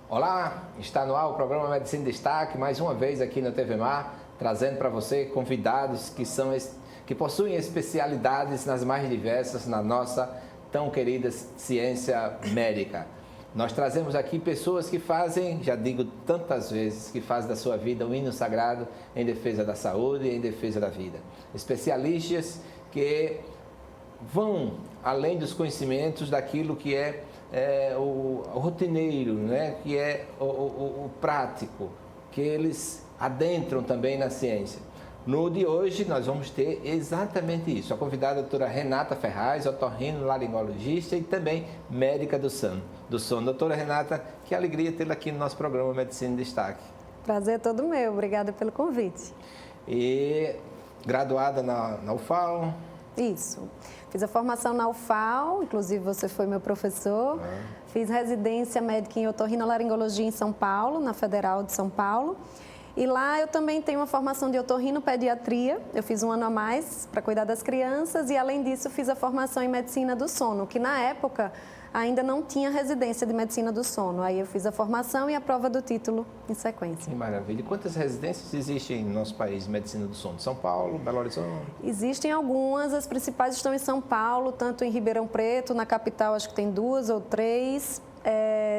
Olá, está no ar o programa Medicina em Destaque, mais uma vez aqui na TV Mar, trazendo para você convidados que possuem especialidades nas mais diversas na nossa tão querida ciência médica. Nós trazemos aqui pessoas que fazem, já digo tantas vezes, que fazem da sua vida um hino sagrado em defesa da saúde e em defesa da vida. Especialistas que vão além dos conhecimentos daquilo que é o rotineiro, né? Que é o prático, que eles adentram também na ciência. No de hoje, nós vamos ter exatamente isso. A convidada é a doutora Renata Ferraz, otorrinolaringologista e também médica do sono. Doutora Renata, que alegria tê-la aqui no nosso programa Medicina em Destaque. Prazer é todo meu, obrigada pelo convite. E graduada na UFAL? Isso. Fiz a formação na UFAL, inclusive você foi meu professor. Fiz residência médica em otorrinolaringologia em São Paulo, na Federal de São Paulo. E lá eu também tenho uma formação de otorrinopediatria, eu fiz um ano a mais para cuidar das crianças e além disso fiz a formação em medicina do sono, que na época ainda não tinha residência de medicina do sono. Aí eu fiz a formação e a prova do título em sequência. Que maravilha. E quantas residências existem no nosso país de medicina do sono? São Paulo, Belo Horizonte? Existem algumas, as principais estão em São Paulo, tanto em Ribeirão Preto, na capital acho que tem 2 ou 3.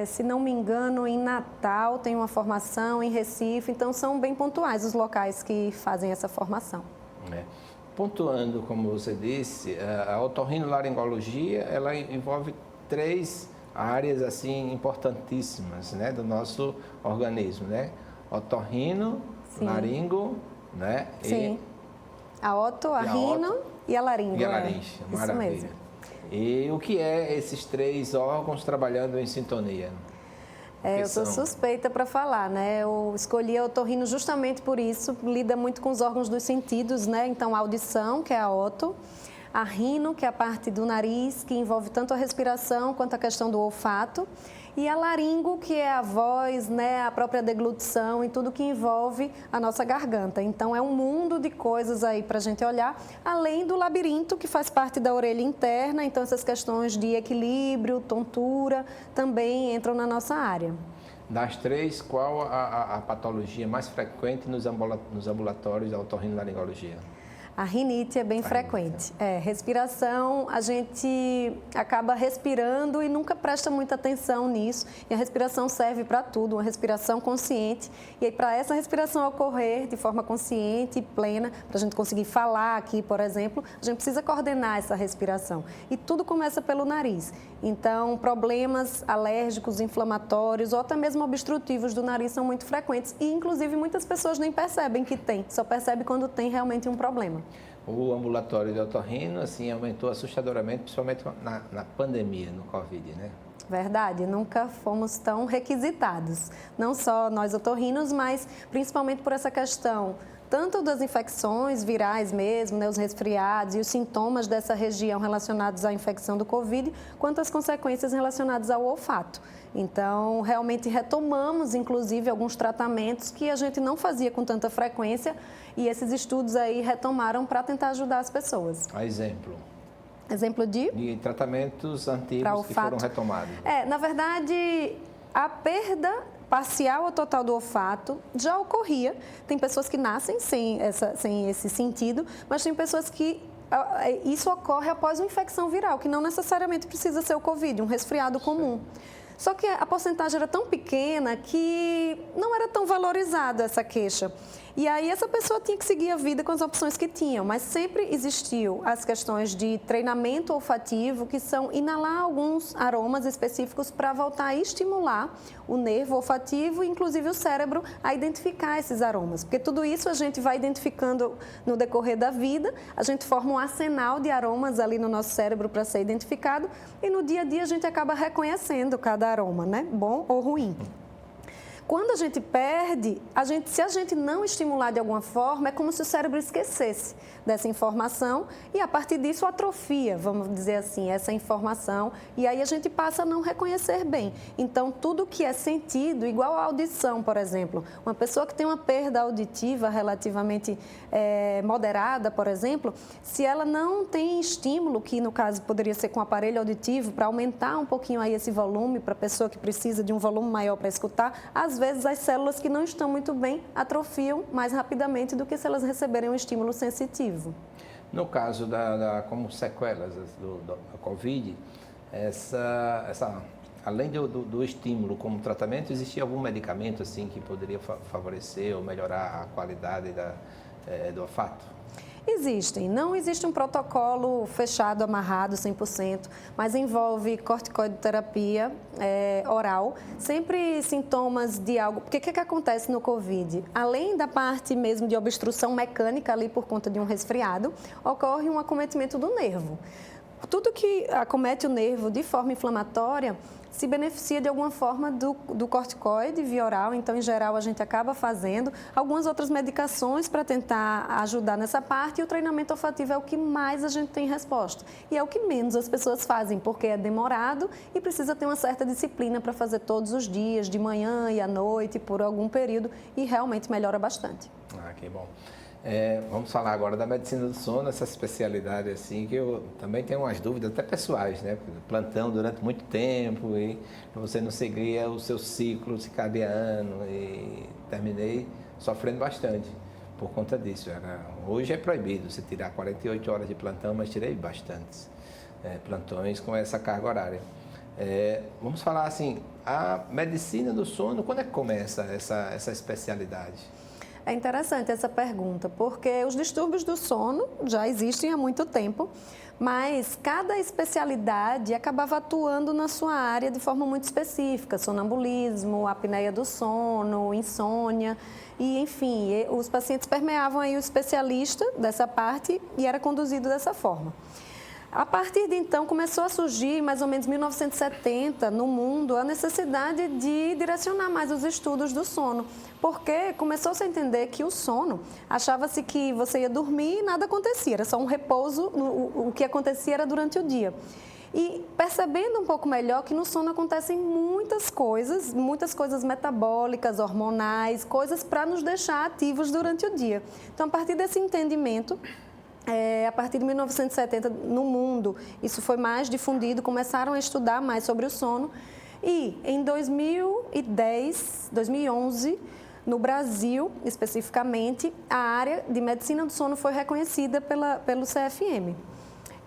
Se não me engano, em Natal tem uma formação, em Recife, então são bem pontuais os locais que fazem essa formação. Pontuando, como você disse, a otorrinolaringologia, ela envolve 3 áreas assim importantíssimas, né, do nosso organismo, né? Otorrino, Sim. laringo, né? Sim. A oto, a rino e a laringo. E a laringe, maravilha. Isso mesmo. E o que é esses 3 órgãos trabalhando em sintonia? Eu sou suspeita para falar, né? Eu escolhi a otorrino justamente por isso, lida muito com os órgãos dos sentidos, né? Então, a audição, que é a oto, a rino, que é a parte do nariz, que envolve tanto a respiração quanto a questão do olfato, e a laringo, que é a voz, né, a própria deglutição e tudo que envolve a nossa garganta. Então, é um mundo de coisas aí para a gente olhar, além do labirinto, que faz parte da orelha interna. Então, essas questões de equilíbrio, tontura, também entram na nossa área. Das 3, qual a patologia mais frequente nos ambulatórios da otorrinolaringologia? A rinite é bem frequente. Respiração, a gente acaba respirando e nunca presta muita atenção nisso. E a respiração serve para tudo, uma respiração consciente. E aí, para essa respiração ocorrer de forma consciente e plena, para a gente conseguir falar aqui, por exemplo, a gente precisa coordenar essa respiração. E tudo começa pelo nariz. Então, problemas alérgicos, inflamatórios ou até mesmo obstrutivos do nariz são muito frequentes. E, inclusive, muitas pessoas nem percebem que tem, só percebe quando tem realmente um problema. O ambulatório de otorrino, assim, aumentou assustadoramente, principalmente na pandemia, no Covid, né? Verdade, nunca fomos tão requisitados. Não só nós otorrinos, mas principalmente por essa questão tanto das infecções virais mesmo, né, os resfriados e os sintomas dessa região relacionados à infecção do Covid, quanto as consequências relacionadas ao olfato. Então, realmente retomamos, inclusive, alguns tratamentos que a gente não fazia com tanta frequência e esses estudos aí retomaram para tentar ajudar as pessoas. A exemplo? Exemplo de tratamentos antigos que foram retomados. Na verdade, a perda parcial ou total do olfato já ocorria. Tem pessoas que nascem sem esse sentido, mas tem pessoas que isso ocorre após uma infecção viral, que não necessariamente precisa ser o Covid, um resfriado comum. Só que a porcentagem era tão pequena que não era tão valorizada essa queixa. E aí essa pessoa tinha que seguir a vida com as opções que tinham, mas sempre existiu as questões de treinamento olfativo, que são inalar alguns aromas específicos para voltar a estimular o nervo olfativo e inclusive o cérebro a identificar esses aromas. Porque tudo isso a gente vai identificando no decorrer da vida, a gente forma um arsenal de aromas ali no nosso cérebro para ser identificado e no dia a dia a gente acaba reconhecendo cada aroma, né? Bom ou ruim. Quando a gente perde, se a gente não estimular de alguma forma, é como se o cérebro esquecesse dessa informação e, a partir disso, atrofia, vamos dizer assim, essa informação. E aí a gente passa a não reconhecer bem. Então, tudo que é sentido, igual a audição, por exemplo. Uma pessoa que tem uma perda auditiva relativamente moderada, por exemplo, se ela não tem estímulo, que no caso poderia ser com aparelho auditivo, para aumentar um pouquinho aí esse volume, para a pessoa que precisa de um volume maior para escutar, às vezes as células que não estão muito bem atrofiam mais rapidamente do que se elas receberem um estímulo sensitivo. No caso como sequelas da Covid, além do estímulo como tratamento, existia algum medicamento assim que poderia favorecer ou melhorar a qualidade do olfato? Existem. Não existe um protocolo fechado, amarrado, 100%, mas envolve corticoidoterapia oral, sempre sintomas de algo. Porque o que acontece no Covid? Além da parte mesmo de obstrução mecânica ali por conta de um resfriado, ocorre um acometimento do nervo. Tudo que acomete o nervo de forma inflamatória se beneficia de alguma forma do corticoide via oral, então, em geral, a gente acaba fazendo algumas outras medicações para tentar ajudar nessa parte, e o treinamento olfativo é o que mais a gente tem resposta. E é o que menos as pessoas fazem, porque é demorado e precisa ter uma certa disciplina para fazer todos os dias, de manhã e à noite, por algum período, e realmente melhora bastante. Ah, que bom. Vamos falar agora da medicina do sono, essa especialidade assim, que eu também tenho umas dúvidas, até pessoais, né? Plantão durante muito tempo e você não seguia o seu ciclo circadiano e terminei sofrendo bastante por conta disso. Hoje é proibido você tirar 48 horas de plantão, mas tirei bastantes plantões com essa carga horária. Vamos falar assim, a medicina do sono, quando é que começa essa especialidade? É interessante essa pergunta, porque os distúrbios do sono já existem há muito tempo, mas cada especialidade acabava atuando na sua área de forma muito específica, sonambulismo, apneia do sono, insônia, e enfim, os pacientes permeavam aí o especialista dessa parte e era conduzido dessa forma. A partir de então, começou a surgir, mais ou menos em 1970, no mundo, a necessidade de direcionar mais os estudos do sono, porque começou-se a entender que o sono, achava-se que você ia dormir e nada acontecia, era só um repouso, o que acontecia era durante o dia. E percebendo um pouco melhor que no sono acontecem muitas coisas metabólicas, hormonais, coisas para nos deixar ativos durante o dia. Então, a partir desse entendimento, a partir de 1970, no mundo, isso foi mais difundido, começaram a estudar mais sobre o sono. E em 2011, no Brasil, especificamente, a área de medicina do sono foi reconhecida pelo CFM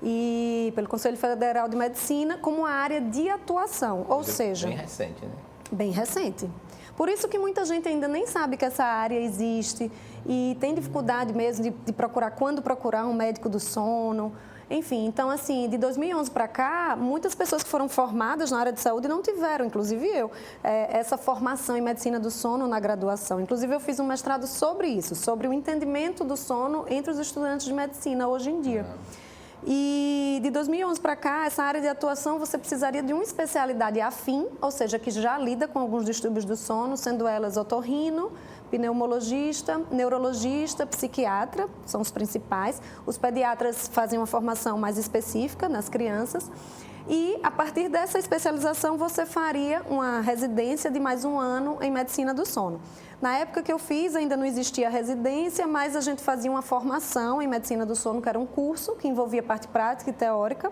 e pelo Conselho Federal de Medicina como a área de atuação, ou seja... Bem recente, né? Bem recente. Por isso que muita gente ainda nem sabe que essa área existe e tem dificuldade mesmo de procurar, quando procurar um médico do sono. Enfim, então assim, de 2011 para cá, muitas pessoas que foram formadas na área de saúde não tiveram, inclusive eu, essa formação em medicina do sono na graduação. Inclusive eu fiz um mestrado sobre isso, sobre o entendimento do sono entre os estudantes de medicina hoje em dia. E de 2011 para cá, essa área de atuação, você precisaria de uma especialidade afim, ou seja, que já lida com alguns distúrbios do sono, sendo elas otorrino, pneumologista, neurologista, psiquiatra, são os principais. Os pediatras fazem uma formação mais específica nas crianças. E, a partir dessa especialização, você faria uma residência de mais um ano em medicina do sono. Na época que eu fiz, ainda não existia residência, mas a gente fazia uma formação em medicina do sono, que era um curso que envolvia parte prática e teórica.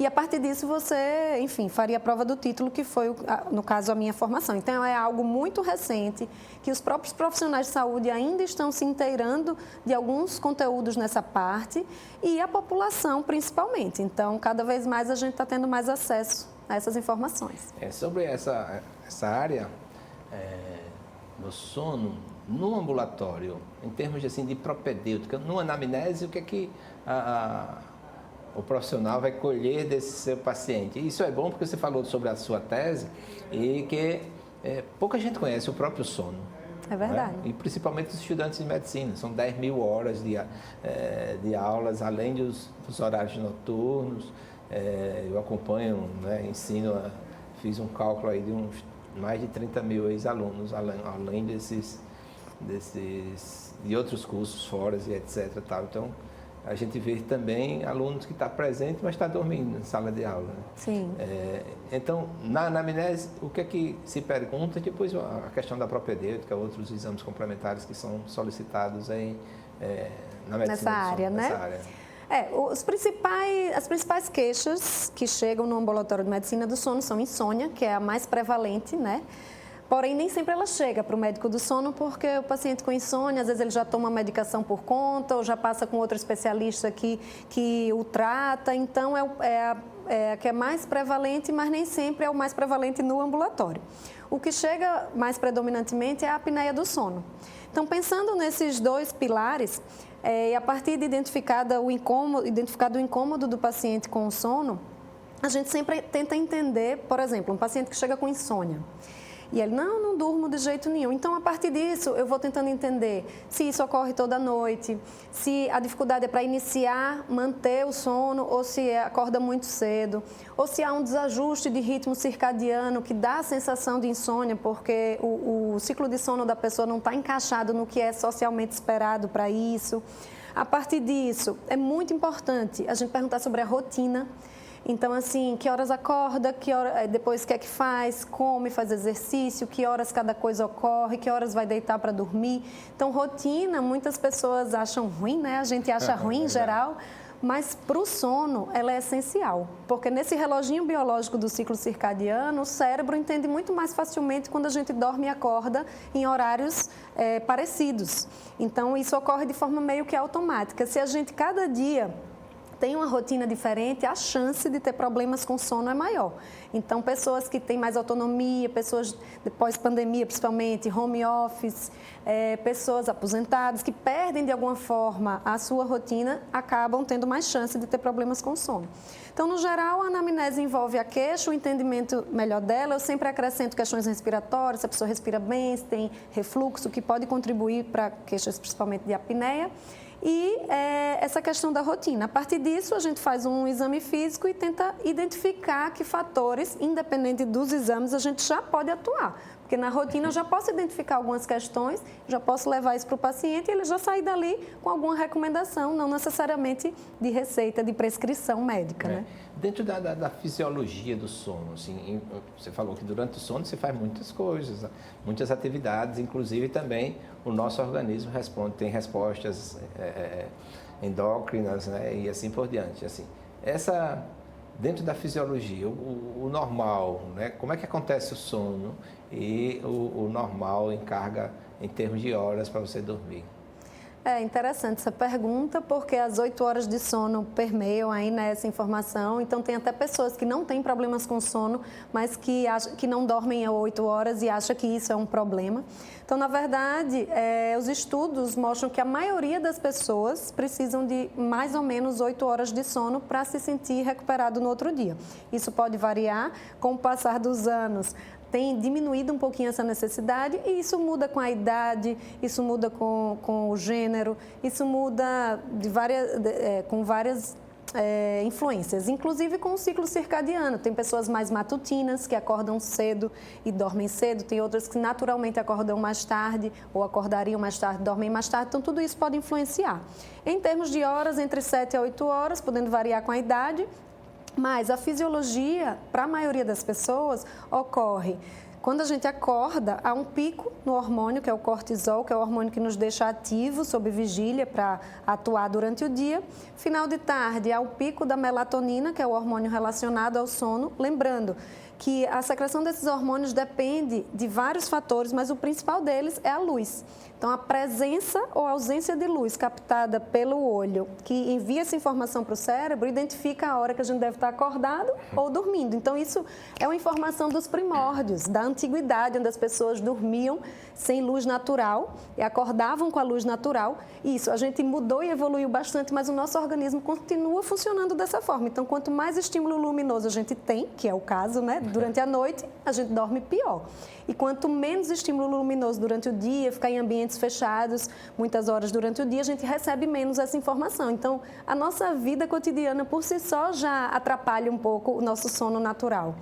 E, a partir disso, você, enfim, faria a prova do título, que foi, no caso, a minha formação. Então, é algo muito recente, que os próprios profissionais de saúde ainda estão se inteirando de alguns conteúdos nessa parte, e a população, principalmente. Então, cada vez mais a gente está tendo mais acesso a essas informações. Sobre essa área do sono, no ambulatório, em termos assim, de propedêutica, no anamnese, o que é que o profissional vai colher desse seu paciente? Isso é bom porque você falou sobre a sua tese e que pouca gente conhece o próprio sono. É verdade. Né? E principalmente os estudantes de medicina. São 10 mil horas de aulas, além dos horários noturnos. Eu acompanho, né, ensino, fiz um cálculo aí de uns mais de 30 mil ex-alunos, além de outros cursos fora e etc. Tal. Então, a gente vê também alunos que estão presentes, mas estão dormindo na sala de aula. Né? Sim. Então, na anamnese, o que é que se pergunta? Depois, a questão da propedêutica, outros exames complementares que são solicitados na medicina nessa área, né? Nessa área. As principais queixas que chegam no ambulatório de medicina do sono são insônia, que é a mais prevalente, né? Porém, nem sempre ela chega para o médico do sono, porque o paciente com insônia, às vezes ele já toma medicação por conta, ou já passa com outro especialista que o trata. Então, é a que é mais prevalente, mas nem sempre é o mais prevalente no ambulatório. O que chega mais predominantemente é a apneia do sono. Então, pensando nesses dois pilares, e a partir de identificado o incômodo do paciente com o sono, a gente sempre tenta entender, por exemplo, um paciente que chega com insônia. E ele, não durmo de jeito nenhum. Então, a partir disso, eu vou tentando entender se isso ocorre toda noite, se a dificuldade é para iniciar, manter o sono, ou se acorda muito cedo, ou se há um desajuste de ritmo circadiano que dá a sensação de insônia, porque o ciclo de sono da pessoa não está encaixado no que é socialmente esperado para isso. A partir disso, é muito importante a gente perguntar sobre a rotina. Então, assim, que horas acorda, depois o que é que faz, come, faz exercício, que horas cada coisa ocorre, que horas vai deitar para dormir. Então, rotina, muitas pessoas acham ruim, né? A gente acha ruim em geral, mas para o sono ela é essencial. Porque nesse reloginho biológico do ciclo circadiano, o cérebro entende muito mais facilmente quando a gente dorme e acorda em horários parecidos. Então, isso ocorre de forma meio que automática. Se a gente, cada dia, tem uma rotina diferente, a chance de ter problemas com sono é maior. Então, pessoas que têm mais autonomia, pessoas de pós-pandemia, principalmente, home office, pessoas aposentadas que perdem de alguma forma a sua rotina, acabam tendo mais chance de ter problemas com sono. Então, no geral, a anamnese envolve a queixa, o entendimento melhor dela. Eu sempre acrescento questões respiratórias, se a pessoa respira bem, se tem refluxo, que pode contribuir para queixas principalmente de apneia. E essa questão da rotina. A partir disso, a gente faz um exame físico e tenta identificar que fatores, independente dos exames, a gente já pode atuar. Porque na rotina eu já posso identificar algumas questões, já posso levar isso para o paciente e ele já sair dali com alguma recomendação, não necessariamente de receita, de prescrição médica. Né? Dentro da fisiologia do sono, assim, você falou que durante o sono você faz muitas coisas, muitas atividades, inclusive também o nosso organismo tem respostas endócrinas, né, e assim por diante. Assim, dentro da fisiologia, o normal, né, como é que acontece o sono e o normal em carga em termos de horas para você dormir? É interessante essa pergunta, porque as 8 horas de sono permeiam aí nessa informação. Então, tem até pessoas que não têm problemas com sono, mas que não dormem 8 horas e acham que isso é um problema. Então, na verdade, os estudos mostram que a maioria das pessoas precisam de mais ou menos 8 horas de sono para se sentir recuperado no outro dia. Isso pode variar com o passar dos anos. Tem diminuído um pouquinho essa necessidade e isso muda com a idade, isso muda com o gênero, isso muda com várias influências, inclusive com o ciclo circadiano. Tem pessoas mais matutinas que acordam cedo e dormem cedo, tem outras que naturalmente acordam mais tarde ou acordariam mais tarde e dormem mais tarde, então tudo isso pode influenciar. Em termos de horas, entre 7 a 8 horas, podendo variar com a idade. Mas a fisiologia, para a maioria das pessoas, ocorre quando a gente acorda, há um pico no hormônio, que é o cortisol, que é o hormônio que nos deixa ativos, sob vigília, para atuar durante o dia. Final de tarde, há o pico da melatonina, que é o hormônio relacionado ao sono. Lembrando que a secreção desses hormônios depende de vários fatores, mas o principal deles é a luz. Então, a presença ou ausência de luz captada pelo olho, que envia essa informação para o cérebro, identifica a hora que a gente deve estar acordado ou dormindo. Então, isso é uma informação dos primórdios, da antiguidade, onde as pessoas dormiam sem luz natural e acordavam com a luz natural. Isso, a gente mudou e evoluiu bastante, mas o nosso organismo continua funcionando dessa forma. Então, quanto mais estímulo luminoso a gente tem, que é o caso, né, durante a noite, a gente dorme pior. E quanto menos estímulo luminoso durante o dia, ficar em ambientes fechados muitas horas durante o dia, a gente recebe menos essa informação. Então, a nossa vida cotidiana por si só já atrapalha um pouco o nosso sono natural.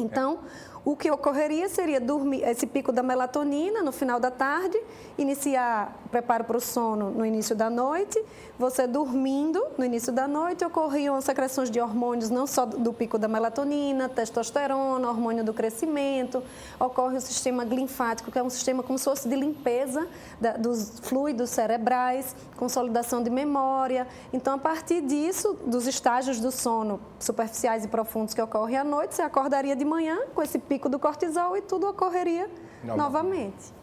Então, o que ocorreria seria dormir esse pico da melatonina no final da tarde, iniciar preparo para o sono no início da noite, você dormindo no início da noite, ocorriam secreções de hormônios, não só do pico da melatonina, testosterona, hormônio do crescimento, ocorre o sistema linfático, que é um sistema como se fosse de limpeza dos fluidos cerebrais, consolidação de memória. Então, a partir disso, dos estágios do sono superficiais e profundos que ocorrem à noite, você acordaria de manhã com esse pico do cortisol e tudo ocorreria novamente.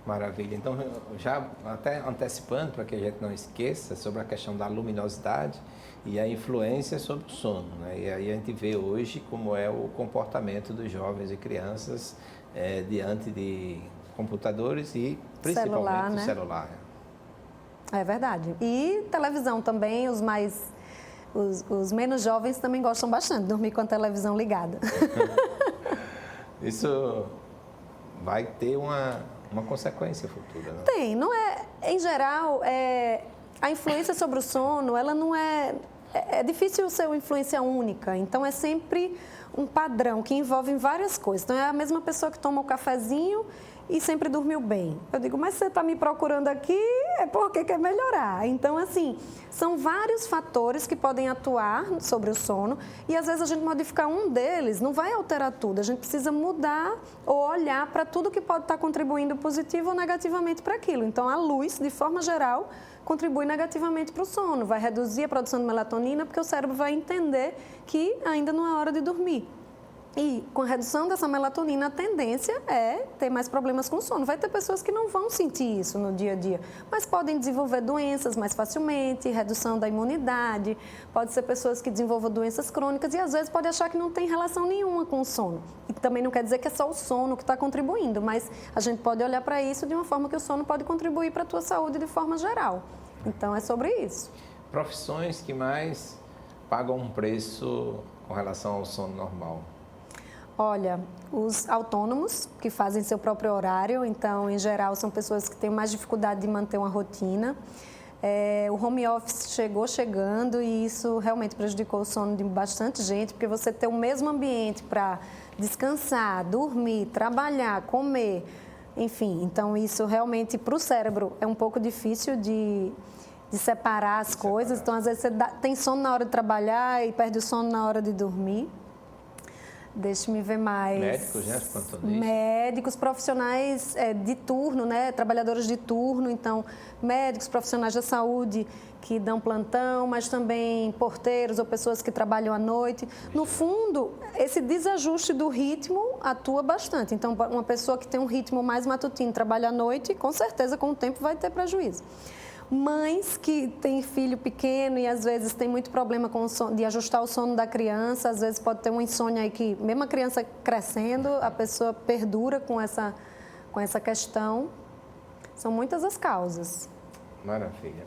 Maravilha. Então, já até antecipando, para que a gente não esqueça, sobre a questão da luminosidade e a influência sobre o sono, né? E aí a gente vê hoje como é o comportamento dos jovens e crianças diante de computadores e principalmente celular. É verdade. E televisão também, os menos jovens também gostam bastante de dormir com a televisão ligada. Isso vai ter uma consequência futura, né? Tem, não é, em geral, a influência sobre o sono, ela não é difícil ser uma influência única, então é sempre um padrão que envolve várias coisas. Então é a mesma pessoa que toma o cafezinho e sempre dormiu bem. Eu digo, mas você está me procurando aqui é porque quer melhorar. Então, assim, são vários fatores que podem atuar sobre o sono e, às vezes, a gente modificar um deles não vai alterar tudo. A gente precisa mudar ou olhar para tudo que pode estar contribuindo positivo ou negativamente para aquilo. Então, a luz, de forma geral, contribui negativamente para o sono. Vai reduzir a produção de melatonina porque o cérebro vai entender que ainda não é hora de dormir. E com a redução dessa melatonina, a tendência é ter mais problemas com o sono. Vai ter pessoas que não vão sentir isso no dia a dia, mas podem desenvolver doenças mais facilmente, redução da imunidade, pode ser pessoas que desenvolvam doenças crônicas e às vezes pode achar que não tem relação nenhuma com o sono. E também não quer dizer que é só o sono que está contribuindo, mas a gente pode olhar para isso de uma forma que o sono pode contribuir para a tua saúde de forma geral. Então é sobre isso. Profissões que mais pagam um preço com relação ao sono normal? Olha, os autônomos que fazem seu próprio horário, então, em geral, são pessoas que têm mais dificuldade de manter uma rotina. O home office chegando e isso realmente prejudicou o sono de bastante gente, porque você ter o mesmo ambiente para descansar, dormir, trabalhar, comer, enfim. Então, isso realmente, para o cérebro, é um pouco difícil de separar as coisas. Então, às vezes, você tem sono na hora de trabalhar e perde o sono na hora de dormir. Deixa-me ver mais. Médicos, né? Plantonistas. Médicos, profissionais de turno, né? Trabalhadores de turno, então, médicos, profissionais da saúde que dão plantão, mas também porteiros ou pessoas que trabalham à noite. No fundo, esse desajuste do ritmo atua bastante. Então, uma pessoa que tem um ritmo mais matutino, trabalha à noite, com certeza, com o tempo, vai ter prejuízo. Mães que têm filho pequeno e às vezes tem muito problema com o sono, de ajustar o sono da criança, às vezes pode ter uma insônia aí que, mesmo a criança crescendo, a pessoa perdura com essa questão. São muitas as causas. Maravilha.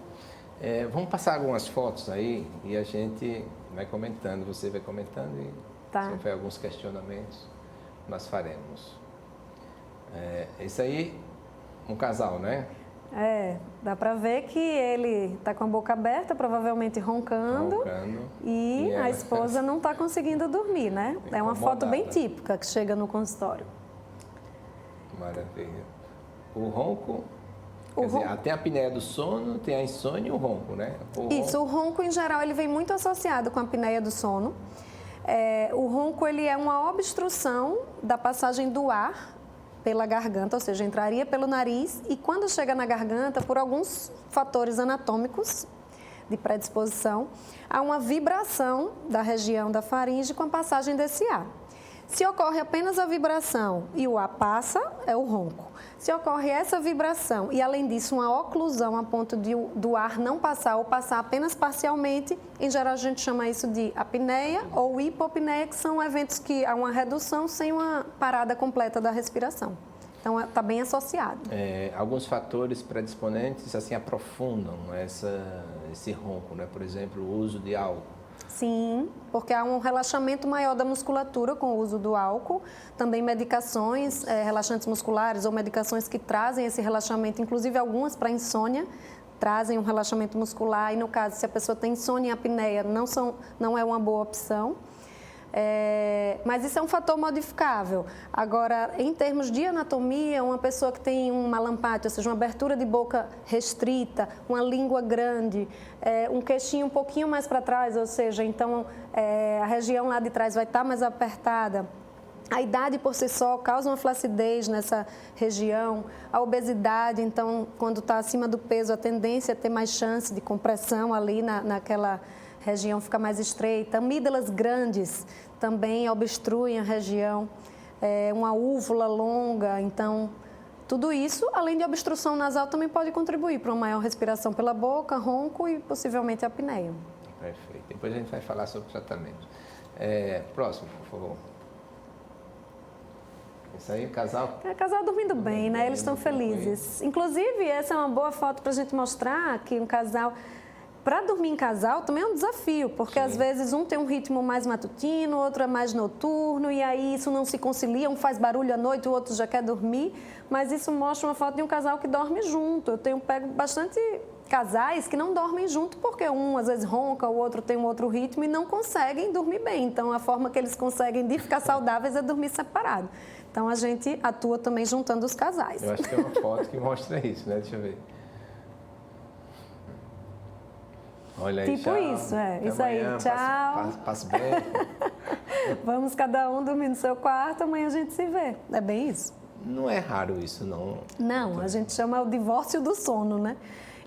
Vamos passar algumas fotos aí e a gente vai comentando, você vai comentando e se houver alguns questionamentos, nós faremos. Esse aí, um casal, né? Dá para ver que ele está com a boca aberta, provavelmente roncando e a esposa não está conseguindo dormir, né? É uma foto bem típica que chega no consultório. Maravilha. O ronco, tem a apneia do sono, tem a insônia e o ronco, né? O ronco em geral ele vem muito associado com a apneia do sono. O ronco ele é uma obstrução da passagem do ar pela garganta, ou seja, entraria pelo nariz e quando chega na garganta, por alguns fatores anatômicos de predisposição, há uma vibração da região da faringe com a passagem desse ar. Se ocorre apenas a vibração e o ar passa, é o ronco. Se ocorre essa vibração e, além disso, uma oclusão a ponto do ar não passar ou passar apenas parcialmente, em geral a gente chama isso de apneia ou hipopneia, que são eventos que há uma redução sem uma parada completa da respiração. Então, está bem associado. Alguns fatores predisponentes assim aprofundam esse ronco, né? Por exemplo, o uso de álcool. Sim, porque há um relaxamento maior da musculatura com o uso do álcool, também medicações relaxantes musculares ou medicações que trazem esse relaxamento, inclusive algumas para insônia, trazem um relaxamento muscular e no caso, se a pessoa tem insônia e apneia, não é uma boa opção. Mas isso é um fator modificável. Agora, em termos de anatomia, uma pessoa que tem um malampátio, ou seja, uma abertura de boca restrita, uma língua grande, um queixinho um pouquinho mais para trás, ou seja, então a região lá de trás vai estar mais apertada. A idade por si só causa uma flacidez nessa região. A obesidade, então, quando está acima do peso, a tendência é ter mais chance de compressão ali naquela região, fica mais estreita. Amígdalas grandes também obstruem a região. Uma úvula longa, então, tudo isso, além de obstrução nasal, também pode contribuir para uma maior respiração pela boca, ronco e possivelmente apneia. Perfeito. Depois a gente vai falar sobre o tratamento. Próximo, por favor. Isso aí, o casal? Casal dormindo bem, né? Eles estão felizes. Inclusive, essa é uma boa foto para a gente mostrar que um casal... Para dormir em casal também é um desafio, porque às vezes um tem um ritmo mais matutino, o outro é mais noturno, e aí isso não se concilia, um faz barulho à noite, o outro já quer dormir, mas isso mostra uma foto de um casal que dorme junto. Eu pego bastante casais que não dormem junto, porque um às vezes ronca, o outro tem um outro ritmo e não conseguem dormir bem. Então, a forma que eles conseguem de ficar saudáveis é dormir separado. Então, a gente atua também juntando os casais. Eu acho que tem uma foto que mostra isso, né? Deixa eu ver. Olha aí, tipo tchau. Isso, Até isso amanhã, aí, tchau. Passe bem. Vamos cada um dormir no seu quarto, amanhã a gente se vê. É bem isso. Não é raro isso, não? Não, a gente chama o divórcio do sono, né?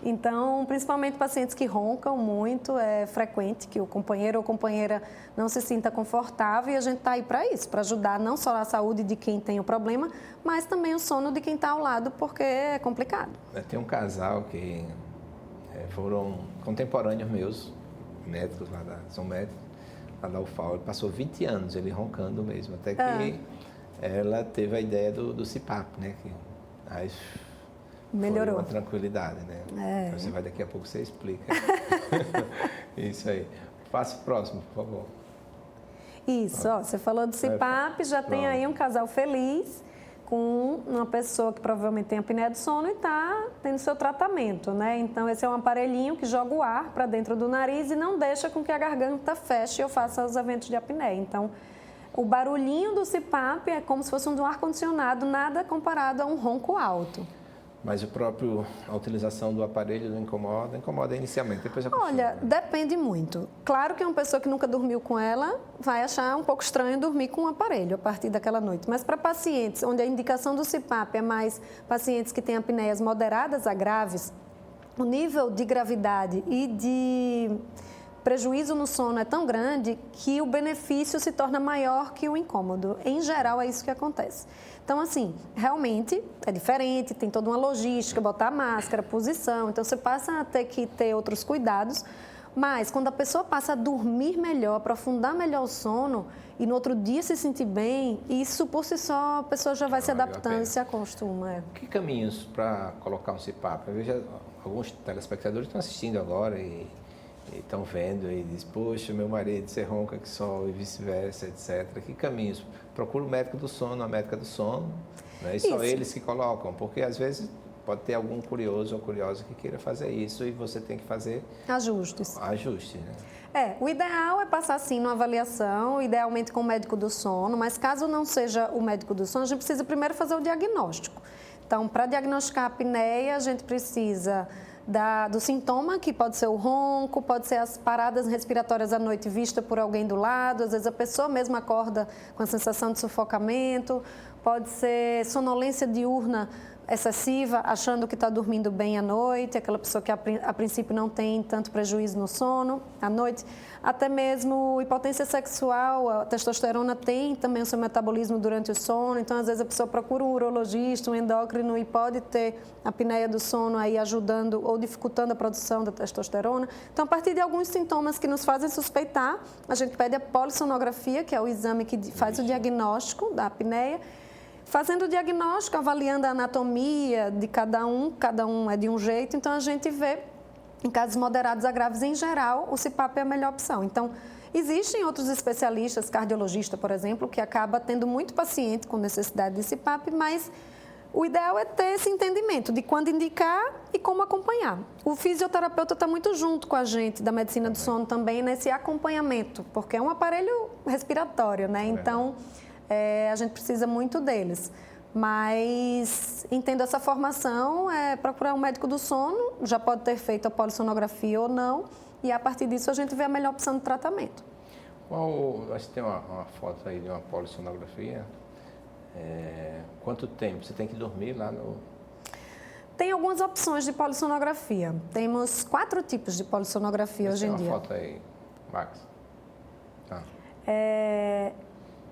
Então, principalmente pacientes que roncam muito, é frequente que o companheiro ou companheira não se sinta confortável e a gente está aí para isso, para ajudar não só a saúde de quem tem o problema, mas também o sono de quem está ao lado, porque é complicado. Tem um casal que foram contemporâneos meus, médicos são médicos, lá da UFAL, ele passou 20 anos ele roncando mesmo, até que ela teve a ideia do CPAP, né? Aí melhorou. Foi uma tranquilidade, né? Então, você vai daqui a pouco, você explica. Isso aí. Faça o próximo, por favor. Isso, ó, você falou do CPAP, já tem aí um casal feliz com uma pessoa que provavelmente tem apneia do sono e está tendo seu tratamento, né? Então, esse é um aparelhinho que joga o ar para dentro do nariz e não deixa com que a garganta feche ou faça os eventos de apneia. Então, o barulhinho do CPAP é como se fosse um ar-condicionado, nada comparado a um ronco alto. Mas a utilização do aparelho não incomoda? Incomoda inicialmente, depois já acostuma. Olha, depende muito. Claro que uma pessoa que nunca dormiu com ela vai achar um pouco estranho dormir com um aparelho a partir daquela noite. Mas para pacientes onde a indicação do CPAP é mais pacientes que têm apneias moderadas a graves, o nível de gravidade e de prejuízo no sono é tão grande que o benefício se torna maior que o incômodo. Em geral, é isso que acontece. Então, assim, realmente é diferente, tem toda uma logística, botar máscara, posição, então você passa a ter que ter outros cuidados, mas quando a pessoa passa a dormir melhor, aprofundar melhor o sono e no outro dia se sentir bem, isso por si só a pessoa já vai se adaptando e se acostuma. Que caminhos para colocar um CPAP? Eu vejo alguns telespectadores estão assistindo agora e estão vendo e diz, poxa, meu marido você ronca que só e vice-versa, etc. Que caminhos? Procura o médico do sono, a médica do sono, né? E só eles que colocam, porque às vezes pode ter algum curioso ou curiosa que queira fazer isso e você tem que fazer ajustes, né? O ideal é passar sim numa avaliação, idealmente com o médico do sono, mas caso não seja o médico do sono, a gente precisa primeiro fazer o diagnóstico. Então, para diagnosticar a apneia, a gente precisa do sintoma, que pode ser o ronco, pode ser as paradas respiratórias à noite vista por alguém do lado, às vezes a pessoa mesma acorda com a sensação de sufocamento, pode ser sonolência diurna excessiva, achando que está dormindo bem à noite, aquela pessoa que a princípio não tem tanto prejuízo no sono à noite, até mesmo hipotensão sexual, a testosterona tem também o seu metabolismo durante o sono, então às vezes a pessoa procura um urologista, um endócrino e pode ter apneia do sono aí ajudando ou dificultando a produção da testosterona. Então, a partir de alguns sintomas que nos fazem suspeitar, a gente pede a polissonografia, que é o exame que faz o diagnóstico da apneia. Fazendo o diagnóstico, avaliando a anatomia de cada um é de um jeito, então a gente vê, em casos moderados a graves em geral, o CPAP é a melhor opção. Então, existem outros especialistas, cardiologista, por exemplo, que acaba tendo muito paciente com necessidade de CPAP, mas o ideal é ter esse entendimento de quando indicar e como acompanhar. O fisioterapeuta está muito junto com a gente da medicina do sono também nesse acompanhamento, porque é um aparelho respiratório, né? Então, a gente precisa muito deles. Mas, entendo essa formação, procurar um médico do sono, já pode ter feito a polissonografia ou não, e a partir disso a gente vê a melhor opção de tratamento. Acho que tem uma foto aí de uma polissonografia. Quanto tempo? Você tem que dormir lá no... Tem algumas opções de polissonografia. Temos 4 tipos de polissonografia hoje em dia. Tem uma foto aí, Max.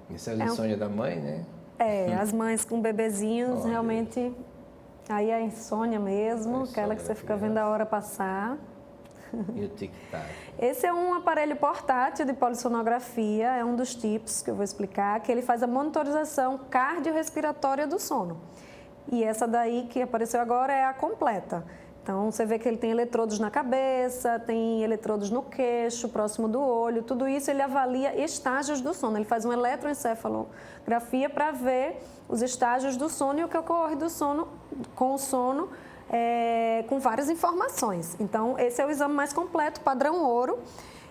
Isso é a insônia da mãe, né? As mães com bebezinhos, realmente, aí é a insônia mesmo, aquela que você fica vendo a hora passar. E o tic-tac? Esse é um aparelho portátil de polissonografia, é um dos tipos que eu vou explicar, que ele faz a monitorização cardiorrespiratória do sono. E essa daí que apareceu agora é a completa. Então, você vê que ele tem eletrodos na cabeça, tem eletrodos no queixo, próximo do olho, tudo isso ele avalia estágios do sono. Ele faz uma eletroencefalografia para ver os estágios do sono e o que ocorre do sono, com o sono, com várias informações. Então, esse é o exame mais completo, padrão ouro.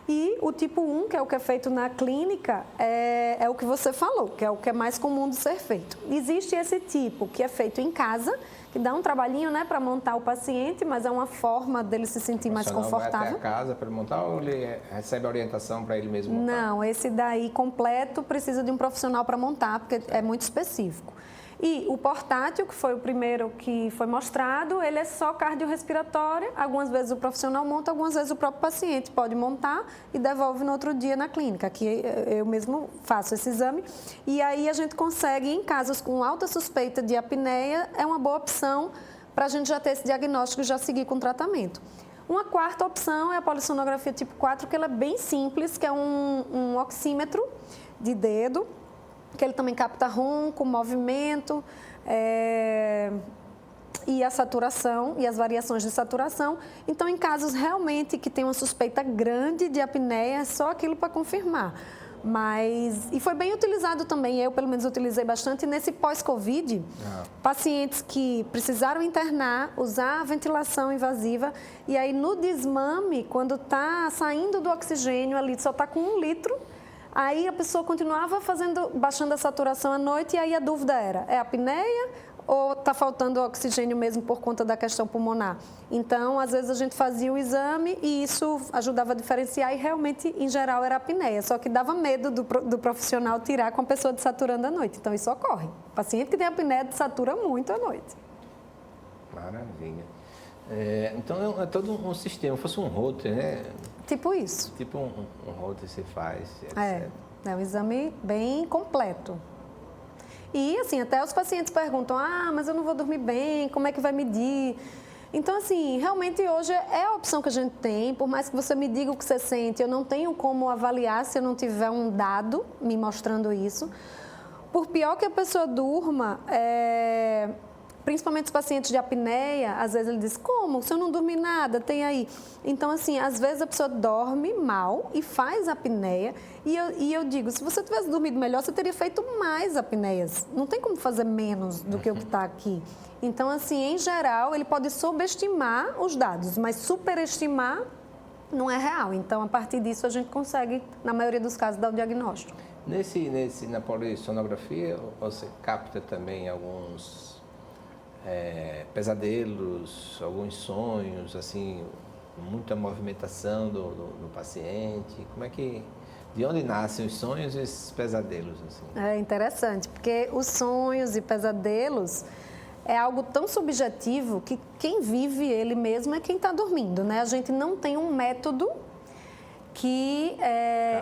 E o tipo 1, que é o que é feito na clínica, é o que você falou, que é o que é mais comum de ser feito. Existe esse tipo que é feito em casa, que dá um trabalhinho, né, para montar o paciente, mas é uma forma dele se sentir mais confortável. Vai até a casa para montar ou ele recebe orientação para ele mesmo montar? Não, esse daí completo precisa de um profissional para montar, porque é muito específico. E o portátil, que foi o primeiro que foi mostrado, ele é só cardiorrespiratório. Algumas vezes o profissional monta, algumas vezes o próprio paciente pode montar e devolve no outro dia na clínica, que eu mesmo faço esse exame. E aí a gente consegue, em casos com alta suspeita de apneia, é uma boa opção para a gente já ter esse diagnóstico e já seguir com o tratamento. Uma quarta opção é a polissonografia tipo 4, que ela é bem simples, que é um oxímetro de dedo, que ele também capta ronco, movimento e a saturação e as variações de saturação. Então, em casos realmente que tem uma suspeita grande de apneia, é só aquilo para confirmar. E foi bem utilizado também, eu pelo menos utilizei bastante nesse pós-Covid, pacientes que precisaram internar, usar a ventilação invasiva e aí no desmame, quando está saindo do oxigênio ali, só está com 1 litro, aí a pessoa continuava baixando a saturação à noite e aí a dúvida era, é apneia ou está faltando oxigênio mesmo por conta da questão pulmonar? Então, às vezes a gente fazia o exame e isso ajudava a diferenciar e realmente, em geral, era apneia. Só que dava medo do profissional tirar com a pessoa desaturando à noite. Então, isso ocorre. O paciente que tem apneia desatura muito à noite. Maravilha. Então, é todo um sistema, fosse um holter, né? Tipo isso. Tipo um holter você faz, etc. É um exame bem completo. E, assim, até os pacientes perguntam, mas eu não vou dormir bem, como é que vai medir? Então, assim, realmente hoje é a opção que a gente tem, por mais que você me diga o que você sente, eu não tenho como avaliar se eu não tiver um dado me mostrando isso. Por pior que a pessoa durma, principalmente os pacientes de apneia, às vezes ele diz, como? Se eu não dormir nada, tem aí. Então, assim, às vezes a pessoa dorme mal e faz apneia. E eu digo, se você tivesse dormido melhor, você teria feito mais apneias. Não tem como fazer menos do que o que está aqui. Então, assim, em geral, ele pode subestimar os dados, mas superestimar não é real. Então, a partir disso, a gente consegue, na maioria dos casos, dar o diagnóstico. Na polissonografia, você capta também alguns pesadelos, alguns sonhos, assim, muita movimentação do paciente. De onde nascem os sonhos e esses pesadelos? Assim? É interessante, porque os sonhos e pesadelos é algo tão subjetivo que quem vive ele mesmo é quem está dormindo, né? A gente não tem um método que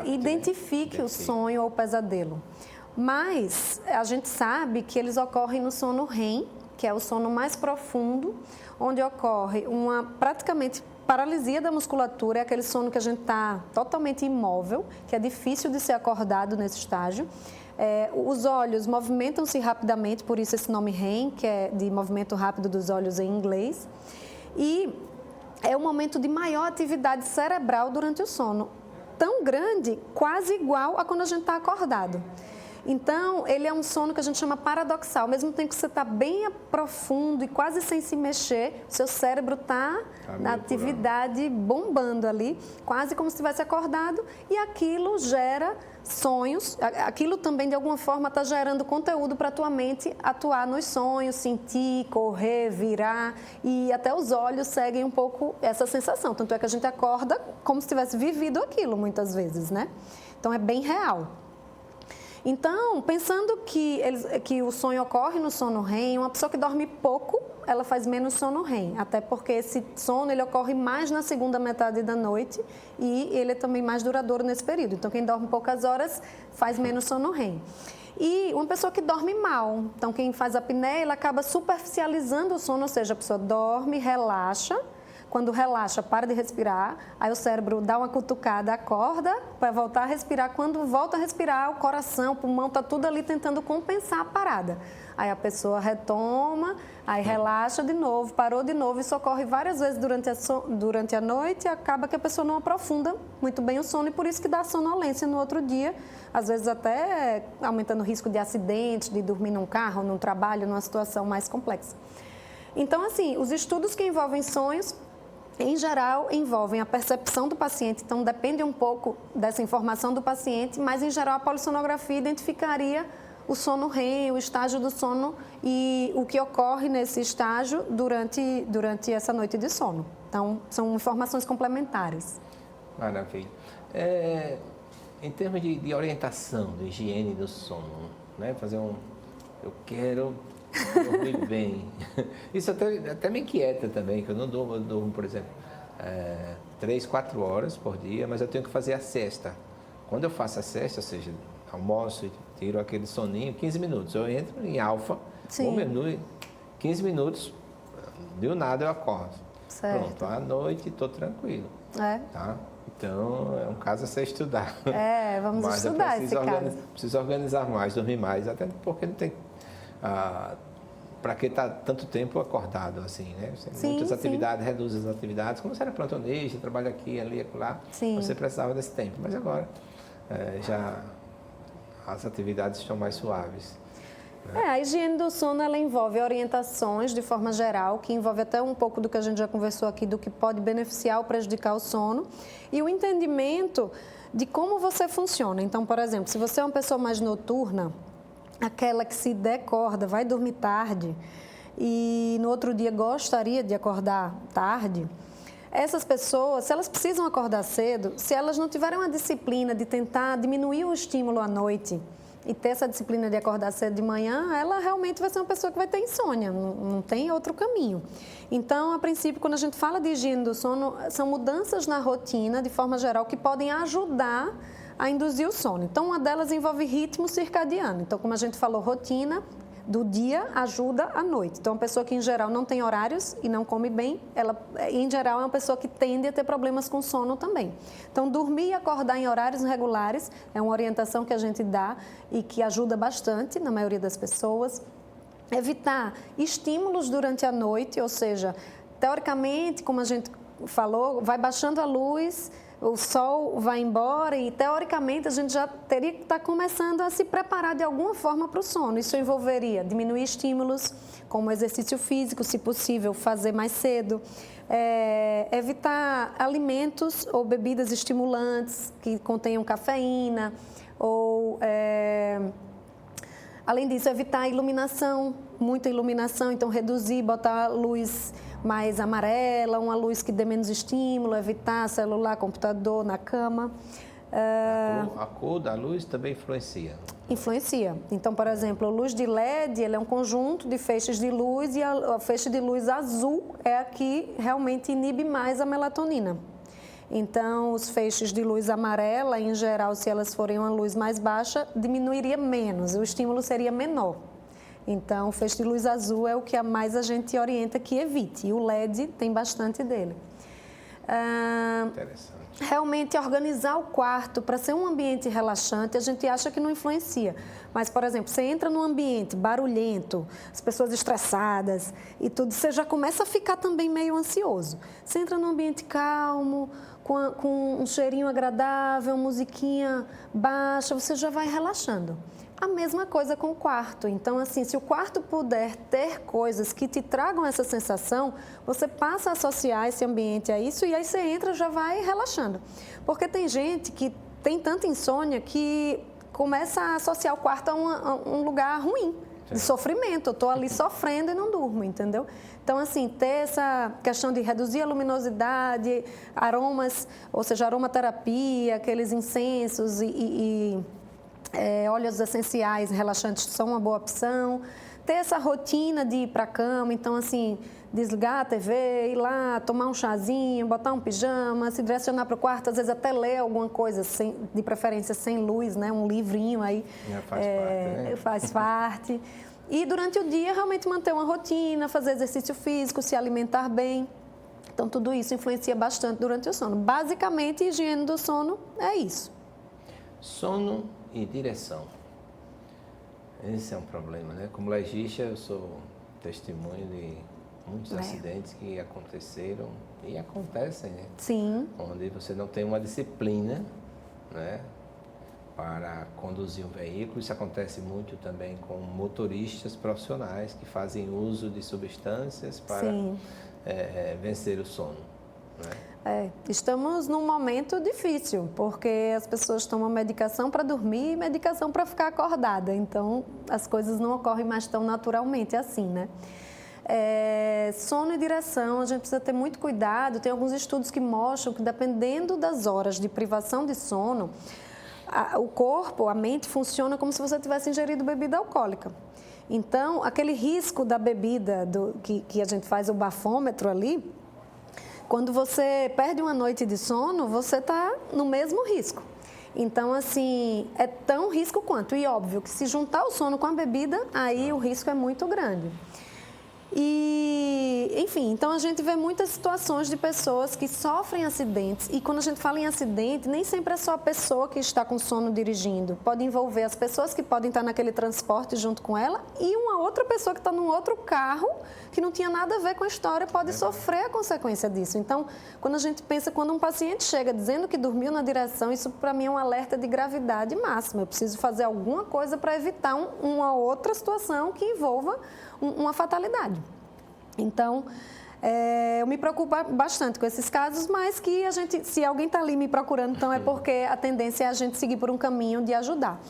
identifique o sonho ou o pesadelo. Mas a gente sabe que eles ocorrem no sono REM, que é o sono mais profundo, onde ocorre uma praticamente paralisia da musculatura, é aquele sono que a gente está totalmente imóvel, que é difícil de ser acordado nesse estágio. Os olhos movimentam-se rapidamente, por isso esse nome REM, que é de movimento rápido dos olhos em inglês. E é o momento de maior atividade cerebral durante o sono, tão grande, quase igual a quando a gente está acordado. Então, ele é um sono que a gente chama paradoxal. Ao mesmo tempo que você está bem profundo e quase sem se mexer, seu cérebro está na atividade bombando ali, quase como se estivesse acordado, e aquilo gera sonhos. Aquilo também, de alguma forma, está gerando conteúdo para a tua mente atuar nos sonhos, sentir, correr, virar, e até os olhos seguem um pouco essa sensação. Tanto é que a gente acorda como se tivesse vivido aquilo, muitas vezes, né? Então, é bem real. Então, pensando que o sonho ocorre no sono REM, uma pessoa que dorme pouco, ela faz menos sono REM, até porque esse sono ele ocorre mais na segunda metade da noite e ele é também mais duradouro nesse período. Então, quem dorme poucas horas faz menos sono REM. E uma pessoa que dorme mal, então quem faz apneia, ela acaba superficializando o sono, ou seja, a pessoa dorme, relaxa. Quando relaxa, para de respirar, aí o cérebro dá uma cutucada, acorda para voltar a respirar. Quando volta a respirar, o coração, o pulmão, está tudo ali tentando compensar a parada. Aí a pessoa retoma, aí relaxa de novo, parou de novo. Isso ocorre várias vezes durante a noite e acaba que a pessoa não aprofunda muito bem o sono e por isso que dá sonolência no outro dia, às vezes até aumentando o risco de acidentes, de dormir num carro, num trabalho, numa situação mais complexa. Então, assim, os estudos que envolvem sonhos, em geral, envolvem a percepção do paciente, então depende um pouco dessa informação do paciente, mas em geral a polissonografia identificaria o sono REM, o estágio do sono e o que ocorre nesse estágio durante essa noite de sono. Então, são informações complementares. Maravilha. Em termos de orientação, de higiene do sono, né? Eu quero dormir bem. Isso até me inquieta também, que eu não durmo, por exemplo, 3, 4 horas por dia, mas eu tenho que fazer a siesta. Quando eu faço a siesta, ou seja, almoço e tiro aquele soninho, 15 minutos, eu entro em alfa, vou menú, 15 minutos, deu nada, eu acordo. Certo. Pronto, à noite estou tranquilo. Tá? Então, é um caso a ser estudado. Vamos estudar esse caso. Preciso organizar mais, dormir mais, até porque não tem... para que estar tanto tempo acordado assim, né? Muitas atividades, reduz as atividades. Como você era plantonista, trabalha aqui, ali, acolá, você precisava desse tempo. Mas agora, já as atividades estão mais suaves. Né? A higiene do sono, ela envolve orientações de forma geral, que envolve até um pouco do que a gente já conversou aqui, do que pode beneficiar ou prejudicar o sono. E o entendimento de como você funciona. Então, por exemplo, se você é uma pessoa mais noturna, aquela que se decorda, vai dormir tarde e no outro dia gostaria de acordar tarde, essas pessoas, se elas precisam acordar cedo, se elas não tiverem uma disciplina de tentar diminuir o estímulo à noite e ter essa disciplina de acordar cedo de manhã, ela realmente vai ser uma pessoa que vai ter insônia, não tem outro caminho. Então, a princípio, quando a gente fala de higiene do sono, são mudanças na rotina, de forma geral, que podem ajudar a induzir o sono. Então, uma delas envolve ritmo circadiano. Então, como a gente falou, rotina do dia ajuda à noite. Então, uma pessoa que, em geral, não tem horários e não come bem, ela, em geral, é uma pessoa que tende a ter problemas com sono também. Então, dormir e acordar em horários regulares é uma orientação que a gente dá e que ajuda bastante na maioria das pessoas. Evitar estímulos durante a noite, ou seja, teoricamente, como a gente falou, vai baixando a luz, o sol vai embora e, teoricamente, a gente já teria que estar começando a se preparar de alguma forma para o sono. Isso envolveria diminuir estímulos, como exercício físico, se possível, fazer mais cedo, evitar alimentos ou bebidas estimulantes que contenham cafeína, ou, além disso, evitar a iluminação, muita iluminação, então reduzir, botar luz mais amarela, uma luz que dê menos estímulo, evitar celular, computador na cama. A cor da luz também influencia? Influencia. Então, por exemplo, a luz de LED, ele é um conjunto de feixes de luz e a feixe de luz azul é a que realmente inibe mais a melatonina. Então, os feixes de luz amarela, em geral, se elas forem uma luz mais baixa, diminuiria menos, o estímulo seria menor. Então, o feixe de luz azul é o que mais a gente orienta que evite. E o LED tem bastante dele. Interessante. Realmente, organizar o quarto para ser um ambiente relaxante, a gente acha que não influencia. Mas, por exemplo, você entra num ambiente barulhento, as pessoas estressadas e tudo, você já começa a ficar também meio ansioso. Você entra num ambiente calmo, com um cheirinho agradável, musiquinha baixa, você já vai relaxando. A mesma coisa com o quarto. Então, assim, se o quarto puder ter coisas que te tragam essa sensação, você passa a associar esse ambiente a isso e aí você entra e já vai relaxando. Porque tem gente que tem tanta insônia que começa a associar o quarto a um lugar ruim, de sofrimento. Eu estou ali sofrendo e não durmo, entendeu? Então, assim, ter essa questão de reduzir a luminosidade, aromas, ou seja, aromaterapia, aqueles incensos óleos essenciais relaxantes são uma boa opção. Ter essa rotina de ir para a cama, então, assim, desligar a TV, ir lá, tomar um chazinho, botar um pijama, se direcionar para o quarto, às vezes até ler alguma coisa, de preferência sem luz, né? Um livrinho aí. Faz parte, né? Faz parte. E durante o dia, realmente manter uma rotina, fazer exercício físico, se alimentar bem. Então, tudo isso influencia bastante durante o sono. Basicamente, a higiene do sono é isso. Sono e direção. Esse é um problema, né? Como legista, eu sou testemunho de muitos acidentes que aconteceram e acontecem, né? Sim. Onde você não tem uma disciplina, né, para conduzir um veículo. Isso acontece muito também com motoristas profissionais que fazem uso de substâncias para vencer o sono, né? Estamos num momento difícil, porque as pessoas tomam medicação para dormir e medicação para ficar acordada. Então, as coisas não ocorrem mais tão naturalmente assim, né? Sono e direção, a gente precisa ter muito cuidado. Tem alguns estudos que mostram que, dependendo das horas de privação de sono, o corpo, a mente funciona como se você tivesse ingerido bebida alcoólica. Então, aquele risco da bebida, que a gente faz o bafômetro ali, quando você perde uma noite de sono, você está no mesmo risco. Então, assim, é tão risco quanto. E óbvio que se juntar o sono com a bebida, aí o risco é muito grande. E, enfim, então a gente vê muitas situações de pessoas que sofrem acidentes. E quando a gente fala em acidente, nem sempre é só a pessoa que está com sono dirigindo. Pode envolver as pessoas que podem estar naquele transporte junto com ela e uma outra pessoa que está num outro carro que não tinha nada a ver com a história pode sofrer a consequência disso. Então, quando a gente pensa, quando um paciente chega dizendo que dormiu na direção, isso para mim é um alerta de gravidade máxima. Eu preciso fazer alguma coisa para evitar uma outra situação que envolva uma fatalidade. Então, eu me preocupo bastante com esses casos, mas que a gente, se alguém está ali me procurando, então é porque a tendência é a gente seguir por um caminho de ajudar.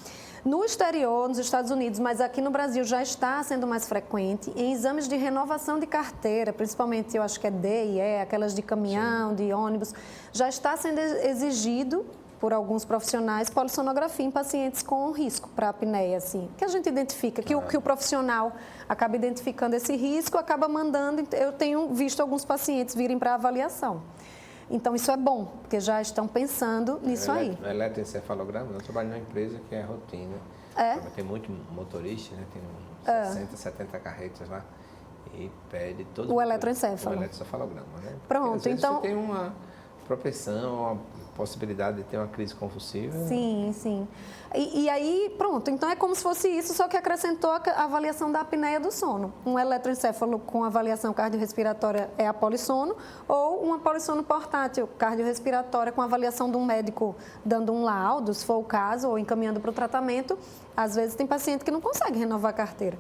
No exterior, nos Estados Unidos, mas aqui no Brasil já está sendo mais frequente, em exames de renovação de carteira, principalmente eu acho que é D e E, aquelas de caminhão, de ônibus, já está sendo exigido por alguns profissionais polissonografia em pacientes com risco para apneia, assim, que a gente identifica, que o profissional acaba identificando esse risco, acaba mandando. Eu tenho visto alguns pacientes virem para avaliação. Então, isso é bom, porque já estão pensando nisso aí. Eletroencefalograma, eu trabalho numa empresa que é rotina. Tem muito motorista, né? Tem 60, 70 carretas lá e pede todo o eletroencefalo. O eletroencefalograma, né? Pronto, às vezes então... você tem uma propensão, uma possibilidade de ter uma crise convulsiva. Sim, sim. E aí, pronto, então é como se fosse isso, só que acrescentou a avaliação da apneia do sono. Um eletroencefalo com avaliação cardiorrespiratória é a polissono, ou uma polissono portátil cardiorrespiratória com avaliação de um médico dando um laudo, se for o caso, ou encaminhando para o tratamento. Às vezes tem paciente que não consegue renovar a carteira.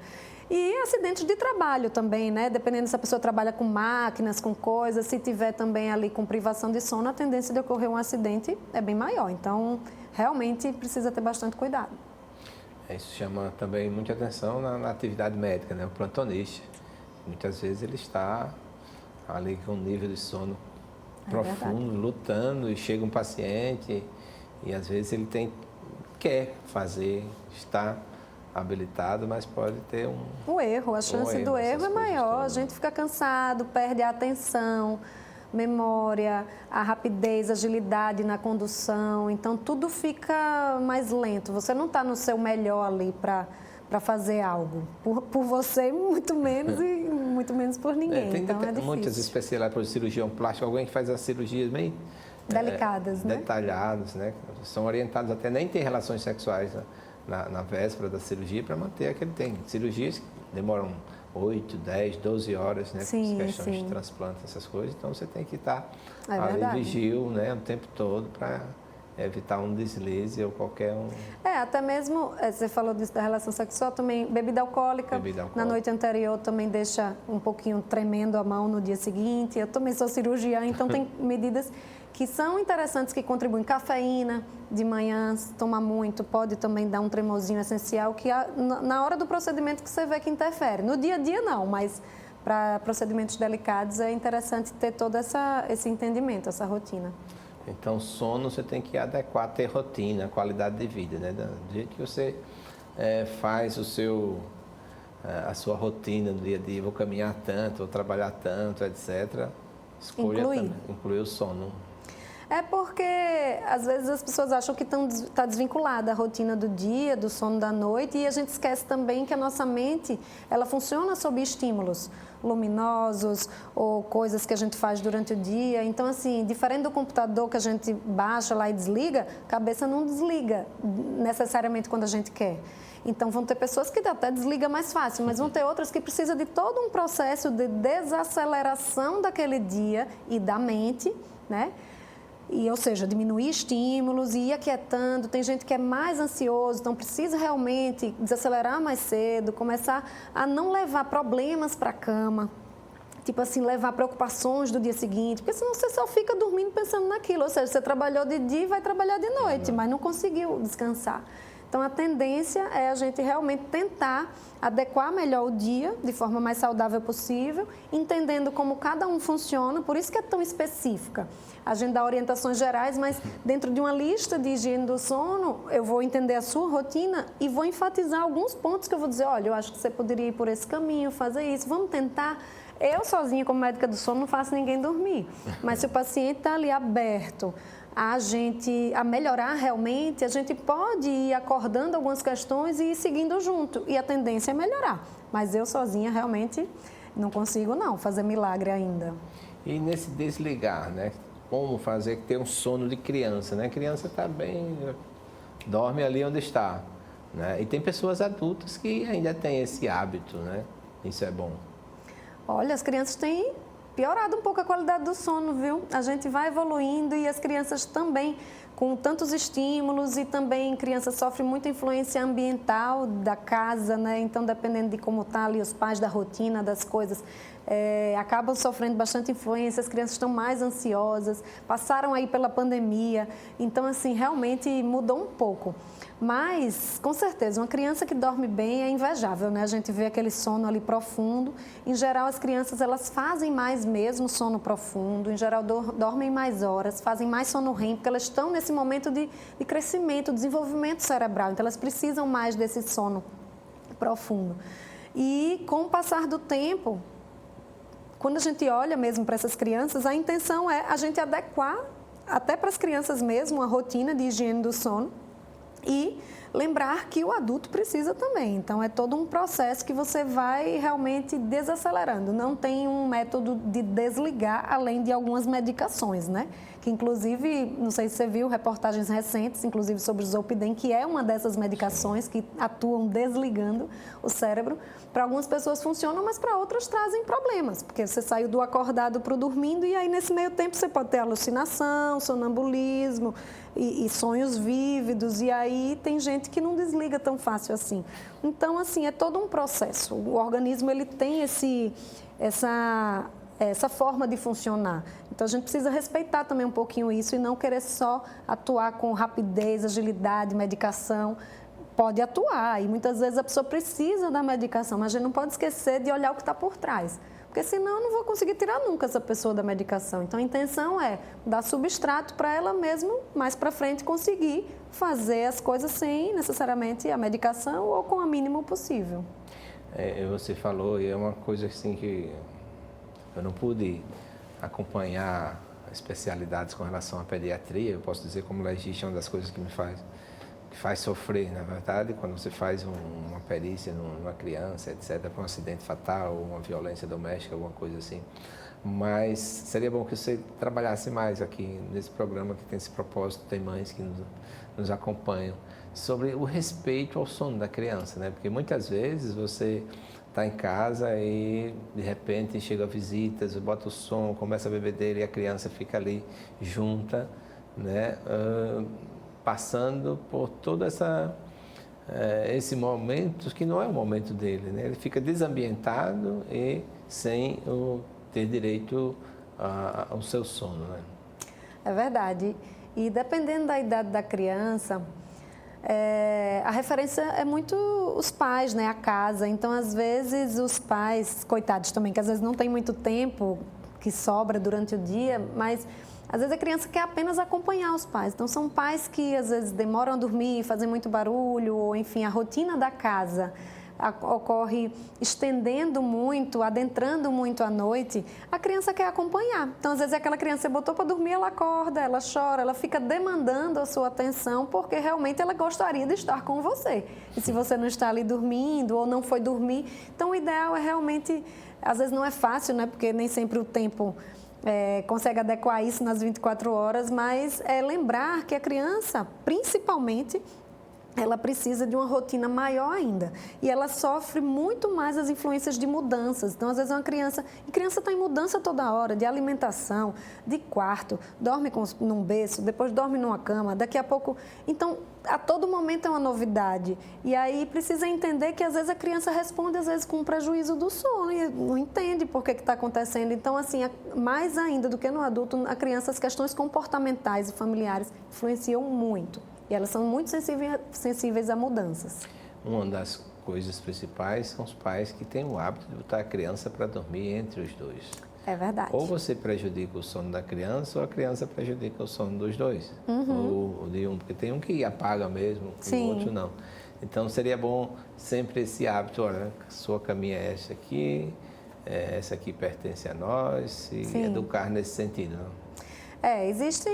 E acidentes de trabalho também, né? Dependendo se a pessoa trabalha com máquinas, com coisas, se tiver também ali com privação de sono, a tendência de ocorrer um acidente é bem maior. Então, realmente precisa ter bastante cuidado. Isso chama também muita atenção na atividade médica, né? O plantonista. Muitas vezes ele está ali com um nível de sono profundo, lutando, e chega um paciente e às vezes ele quer fazer, está habilitado, mas pode ter o erro, a chance do erro é maior. A gente fica cansado, perde a atenção, memória, a rapidez, a agilidade na condução. Então, tudo fica mais lento. Você não está no seu melhor ali para fazer algo. Por você, muito menos, e muito menos por ninguém. Então, é difícil. Muitas especialidades por cirurgião plástico, alguém que faz as cirurgias meio... delicadas, né? Detalhadas, né? São orientados até nem ter relações sexuais, né? Na véspera da cirurgia para manter aquele tempo. Cirurgias que demoram 8, 10, 12 horas, né? Sim, questões sim. de transplante, essas coisas. Então, você tem que estar verdade. vigil, né? O tempo todo para evitar um deslize ou qualquer um... Até mesmo, você falou disso da relação sexual, também bebida alcoólica. Na noite anterior também deixa um pouquinho tremendo a mão no dia seguinte. Eu também sou cirurgiã, então tem medidas que são interessantes, que contribuem. Cafeína de manhã, se tomar muito, pode também dar um tremorzinho essencial, que na hora do procedimento que você vê que interfere. No dia a dia não, mas para procedimentos delicados é interessante ter todo esse entendimento, essa rotina. Então, sono você tem que adequar, ter rotina, qualidade de vida, né? Do jeito que você faz a sua rotina do dia a dia, vou caminhar tanto, vou trabalhar tanto, etc. Escolha incluir o sono. É porque, às vezes, as pessoas acham que está desvinculada a rotina do dia, do sono da noite, e a gente esquece também que a nossa mente, ela funciona sob estímulos luminosos ou coisas que a gente faz durante o dia. Então, assim, diferente do computador que a gente baixa lá e desliga, a cabeça não desliga necessariamente quando a gente quer. Então, vão ter pessoas que até desligam mais fácil, mas vão ter outras que precisam de todo um processo de desaceleração daquele dia e da mente, né? Ou seja, diminuir estímulos e ir aquietando. Tem gente que é mais ansioso, então precisa realmente desacelerar mais cedo, começar a não levar problemas para a cama, tipo assim, levar preocupações do dia seguinte, porque senão você só fica dormindo pensando naquilo. Ou seja, você trabalhou de dia e vai trabalhar de noite, mas não conseguiu descansar. Então, a tendência é a gente realmente tentar adequar melhor o dia de forma mais saudável possível, entendendo como cada um funciona, por isso que é tão específica. A gente dá orientações gerais, mas dentro de uma lista de higiene do sono, eu vou entender a sua rotina e vou enfatizar alguns pontos que eu vou dizer, olha, eu acho que você poderia ir por esse caminho, fazer isso, vamos tentar. Eu sozinha, como médica do sono, não faço ninguém dormir, mas se o paciente está ali aberto a melhorar realmente, a gente pode ir acordando algumas questões e ir seguindo junto. E a tendência é melhorar. Mas eu sozinha realmente não consigo não fazer milagre ainda. E nesse desligar, né? Como fazer que ter um sono de criança, né? A criança está bem, dorme ali onde está, né? E tem pessoas adultas que ainda têm esse hábito, né? Isso é bom. Olha, as crianças têm piorado um pouco a qualidade do sono, viu? A gente vai evoluindo e as crianças também, com tantos estímulos, e também crianças sofrem muita influência ambiental da casa, né? Então, dependendo de como está ali os pais, da rotina, das coisas, acabam sofrendo bastante influência, as crianças estão mais ansiosas, passaram aí pela pandemia, então, assim, realmente mudou um pouco. Mas, com certeza, uma criança que dorme bem é invejável, né? A gente vê aquele sono ali profundo. Em geral, as crianças, elas fazem mais mesmo sono profundo. Em geral, dormem mais horas, fazem mais sono REM, porque elas estão nesse momento de crescimento, desenvolvimento cerebral. Então, elas precisam mais desse sono profundo. E, com o passar do tempo, quando a gente olha mesmo para essas crianças, a intenção é a gente adequar, até para as crianças mesmo, a rotina de higiene do sono, e lembrar que o adulto precisa também. Então, é todo um processo que você vai realmente desacelerando. Não tem um método de desligar, além de algumas medicações, né? Que, inclusive, não sei se você viu reportagens recentes, inclusive sobre o Zolpidem, que é uma dessas medicações que atuam desligando o cérebro. Para algumas pessoas funcionam, mas para outras trazem problemas, porque você saiu do acordado para o dormindo e aí, nesse meio tempo, você pode ter alucinação, sonambulismo e sonhos vívidos, e aí tem gente que não desliga tão fácil assim. Então, assim, é todo um processo. O organismo, ele tem essa forma de funcionar. Então, a gente precisa respeitar também um pouquinho isso e não querer só atuar com rapidez, agilidade, medicação. Pode atuar e muitas vezes a pessoa precisa da medicação, mas a gente não pode esquecer de olhar o que está por trás, porque senão eu não vou conseguir tirar nunca essa pessoa da medicação. Então, a intenção é dar substrato para ela mesmo, mais para frente, conseguir fazer as coisas sem necessariamente a medicação ou com o mínimo possível. Você falou, e é uma coisa assim que eu não pude acompanhar especialidades com relação à pediatria. Eu posso dizer, como legista, uma das coisas que me faz sofrer, na verdade, quando você faz uma perícia numa criança, etc., para um acidente fatal, uma violência doméstica, alguma coisa assim. Mas seria bom que você trabalhasse mais aqui nesse programa que tem esse propósito, tem mães que nos acompanham, sobre o respeito ao sono da criança, né? Porque muitas vezes você está em casa e, de repente, chega visitas, bota o som, começa a bebedeira e a criança fica ali junta, né, passando por todo esse momento que não é o momento dele, né? Ele fica desambientado e sem ter direito ao seu sono, né? É verdade. E dependendo da idade da criança, a referência é muito os pais, né? A casa. Então, às vezes, os pais, coitados também, que às vezes não tem muito tempo que sobra durante o dia, mas às vezes a criança quer apenas acompanhar os pais. Então, são pais que às vezes demoram a dormir, fazem muito barulho, ou enfim, a rotina da casa ocorre estendendo muito, adentrando muito à noite, a criança quer acompanhar. Então, às vezes, aquela criança você botou para dormir, ela acorda, ela chora, ela fica demandando a sua atenção, porque realmente ela gostaria de estar com você. E se você não está ali dormindo ou não foi dormir, então o ideal é realmente, às vezes não é fácil, né? Porque nem sempre o tempo consegue adequar isso nas 24 horas, mas lembrar que a criança, principalmente, ela precisa de uma rotina maior ainda. E ela sofre muito mais as influências de mudanças. Então, às vezes, uma criança... E criança está em mudança toda hora, de alimentação, de quarto, dorme num berço, depois dorme numa cama, daqui a pouco... Então, a todo momento é uma novidade. E aí, precisa entender que, às vezes, a criança responde, às vezes, com um prejuízo do sono e não entende por que está acontecendo. Então, assim, mais ainda do que no adulto, a criança, as questões comportamentais e familiares influenciam muito. E elas são muito sensíveis a mudanças. Uma das coisas principais são os pais que têm o hábito de botar a criança para dormir entre os dois. É verdade. Ou você prejudica o sono da criança ou a criança prejudica o sono dos dois. Ou de um, porque tem um que apaga mesmo, e o outro não. Então seria bom sempre esse hábito, olha, sua caminha é essa aqui pertence a nós, e educar nesse sentido, não? Existe,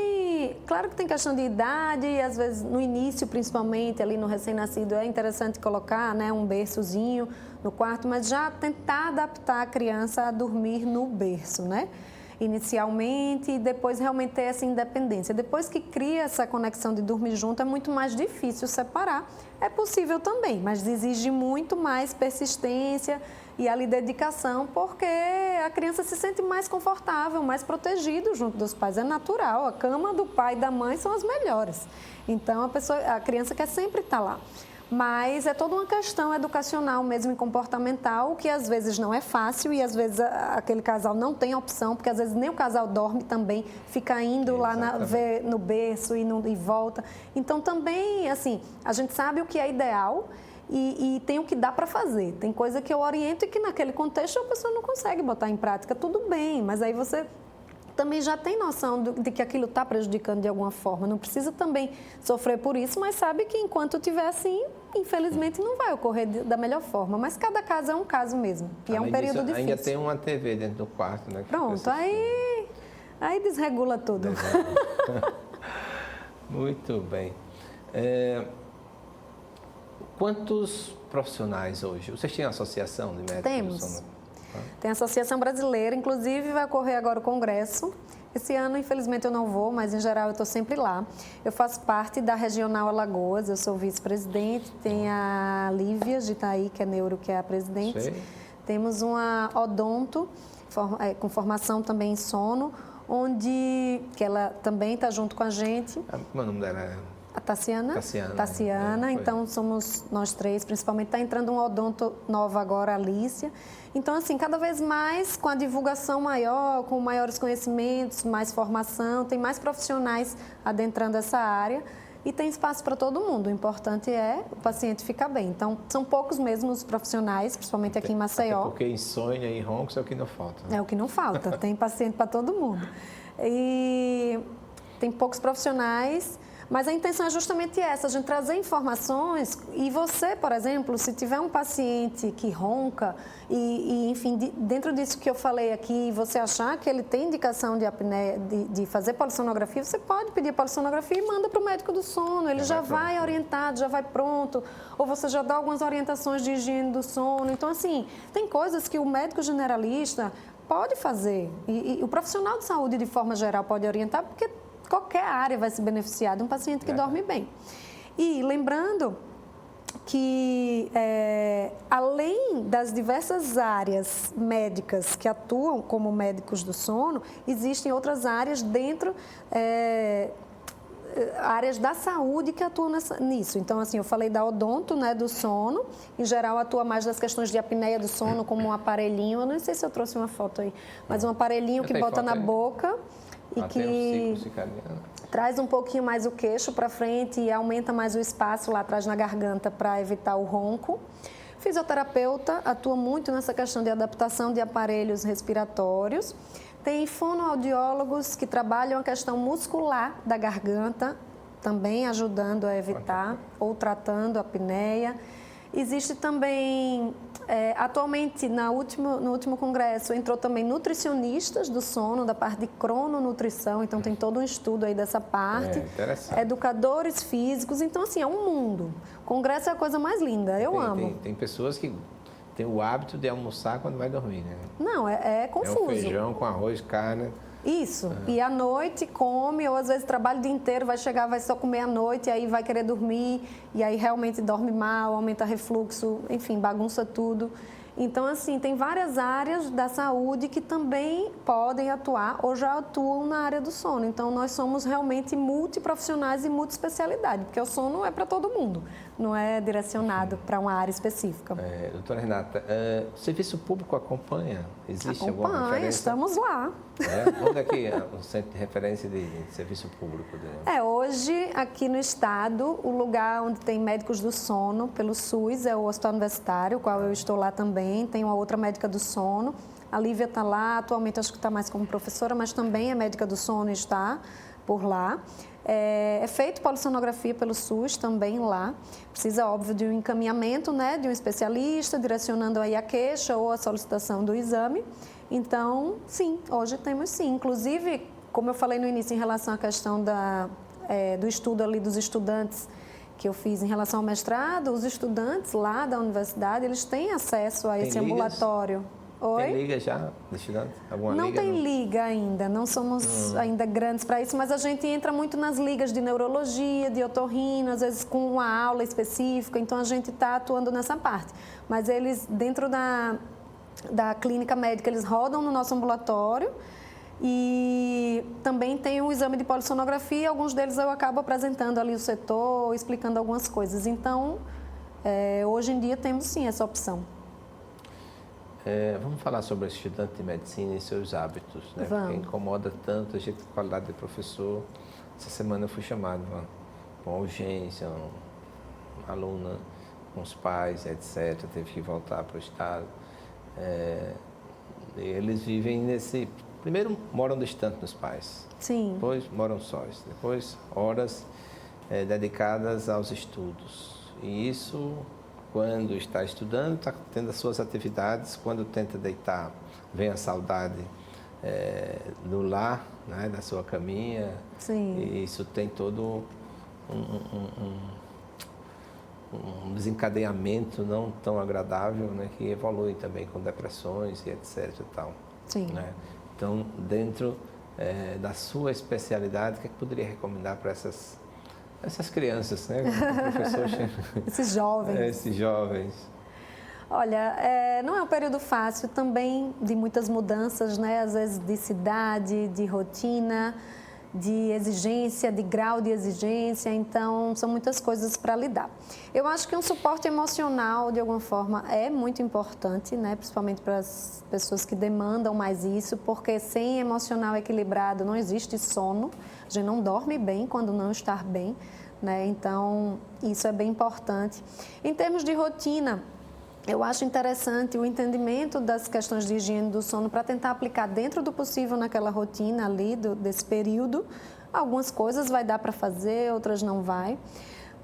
claro que tem questão de idade, e às vezes no início, principalmente ali no recém-nascido, é interessante colocar, né, um berçozinho no quarto, mas já tentar adaptar a criança a dormir no berço, né? Inicialmente, e depois realmente ter essa independência. Depois que cria essa conexão de dormir junto, é muito mais difícil separar. É possível também, mas exige muito mais persistência e ali dedicação, porque a criança se sente mais confortável, mais protegido junto dos pais. É natural, a cama do pai e da mãe são as melhores. Então, a criança quer sempre estar lá. Mas é toda uma questão educacional mesmo e comportamental, que às vezes não é fácil e às vezes aquele casal não tem opção, porque às vezes nem o casal dorme também, fica indo lá no berço e volta. Então também, assim, a gente sabe o que é ideal e tem o que dá para fazer. Tem coisa que eu oriento e que naquele contexto a pessoa não consegue botar em prática, tudo bem, mas aí você também já tem noção de que aquilo está prejudicando de alguma forma. Não precisa também sofrer por isso, mas sabe que enquanto estiver assim, infelizmente não vai ocorrer da melhor forma. Mas cada caso é um caso mesmo. E é um período difícil. Ainda tem uma TV dentro do quarto, né? Pronto, aí desregula tudo. Muito bem. Quantos profissionais hoje? Vocês têm associação de médicos? Temos. Tem a Associação Brasileira, inclusive vai ocorrer agora o congresso. Esse ano, infelizmente, eu não vou, mas em geral eu estou sempre lá. Eu faço parte da Regional Alagoas, eu sou vice-presidente. Tem a Lívia de Itaí, que é neuro, que é a presidente. Sei. Temos uma odonto, com formação também em sono, que ela também está junto com a gente. Como é o nome dela? A Tassiana, então somos nós três, principalmente. Está entrando uma odonto nova agora, a Alicia. Então, assim, cada vez mais com a divulgação maior, com maiores conhecimentos, mais formação, tem mais profissionais adentrando essa área e tem espaço para todo mundo. O importante é o paciente ficar bem. Então, são poucos mesmo os profissionais, principalmente aqui em Maceió. Até porque insônia e roncos é o que não falta. Né? É o que não falta, tem paciente para todo mundo. E tem poucos profissionais. Mas a intenção é justamente essa, a gente trazer informações e você, por exemplo, se tiver um paciente que ronca enfim, dentro disso que eu falei aqui, você achar que ele tem indicação de apneia, de fazer polissonografia, você pode pedir a polissonografia e manda para o médico do sono, ele já vai orientado, já vai pronto, ou você já dá algumas orientações de higiene do sono. Então, assim, tem coisas que o médico generalista pode fazer e o profissional de saúde, de forma geral, pode orientar, porque qualquer área vai se beneficiar de um paciente que dorme bem. E lembrando que, além das diversas áreas médicas que atuam como médicos do sono, existem outras áreas dentro áreas da saúde que atuam nisso. Então, assim, eu falei da odonto, né, do sono. Em geral, atua mais nas questões de apneia do sono, como um aparelhinho. Eu não sei se eu trouxe uma foto aí, mas um aparelhinho que bota na boca e que traz um pouquinho mais o queixo para frente e aumenta mais o espaço lá atrás na garganta para evitar o ronco. Fisioterapeuta atua muito nessa questão de adaptação de aparelhos respiratórios. Tem fonoaudiólogos que trabalham a questão muscular da garganta, também ajudando a evitar ou tratando a apneia. Existe também, atualmente, no último congresso, entrou também nutricionistas do sono, da parte de crononutrição, então tem todo um estudo aí dessa parte. Interessante. Educadores físicos, então assim, é um mundo. O congresso é a coisa mais linda, eu amo. Tem pessoas que têm o hábito de almoçar quando vai dormir, né? Não, é confuso. É um feijão com arroz, carne... Isso, e à noite come, ou às vezes trabalha o dia inteiro, vai chegar, vai só comer à noite, e aí vai querer dormir, e aí realmente dorme mal, aumenta refluxo, enfim, bagunça tudo. Então, assim, tem várias áreas da saúde que também podem atuar ou já atuam na área do sono. Então, nós somos realmente multiprofissionais e multiespecialidade, porque o sono é para todo mundo, não é direcionado para uma área específica. Doutora Renata, o serviço público acompanha? Existe alguma referência? Estamos lá. Onde é que é o centro de referência de serviço público? Hoje, aqui no estado, o lugar onde tem médicos do sono pelo SUS é o Hospital Universitário, o qual eu estou lá também. Tem uma outra médica do sono. A Lívia está lá, atualmente acho que está mais como professora, mas também é médica do sono e está por lá. É feito polissonografia pelo SUS também lá. Precisa, óbvio, de um encaminhamento, né, de um especialista, direcionando aí a queixa ou a solicitação do exame. Então, sim, hoje temos sim. Inclusive, como eu falei no início em relação à questão do estudo ali dos estudantes que eu fiz em relação ao mestrado, os estudantes lá da universidade, eles têm acesso a esse ambulatório. Oi? Tem liga já de estudante? Alguma não liga? Tem liga ainda, não somos ainda grandes para isso, mas a gente entra muito nas ligas de neurologia, de otorrino, às vezes com uma aula específica, então a gente está atuando nessa parte. Mas eles, dentro da clínica médica, eles rodam no nosso ambulatório e também tem o exame de polissonografia, alguns deles eu acabo apresentando ali o setor, explicando algumas coisas. Então, hoje em dia temos sim essa opção. Vamos falar sobre o estudante de medicina e seus hábitos, né? Porque incomoda tanto a gente com a qualidade de professor. Essa semana eu fui chamado com urgência, uma aluna com os pais, etc., teve que voltar para o estado. Eles vivem nesse... Primeiro, moram distante dos pais. Sim. Depois, moram sós. Depois, horas dedicadas aos estudos. E isso, quando está estudando, está tendo as suas atividades. Quando tenta deitar, vem a saudade do lar, né, da sua caminha. Sim. E isso tem todo um desencadeamento não tão agradável, né, que evolui também com depressões e etc. E tal, sim. Né? Então, dentro da sua especialidade, o que é que poderia recomendar para essas crianças, né? Esses jovens. Esses jovens. Olha, não é um período fácil também, de muitas mudanças, né? Às vezes de cidade, de rotina, de exigência, de grau de exigência, então são muitas coisas para lidar. Eu acho que um suporte emocional, de alguma forma, é muito importante, né? Principalmente para as pessoas que demandam mais isso, porque sem emocional equilibrado não existe sono, a gente não dorme bem quando não está bem, né? Então, isso é bem importante. Em termos de rotina, eu acho interessante o entendimento das questões de higiene do sono para tentar aplicar dentro do possível naquela rotina ali, desse período. Algumas coisas vai dar para fazer, outras não vai.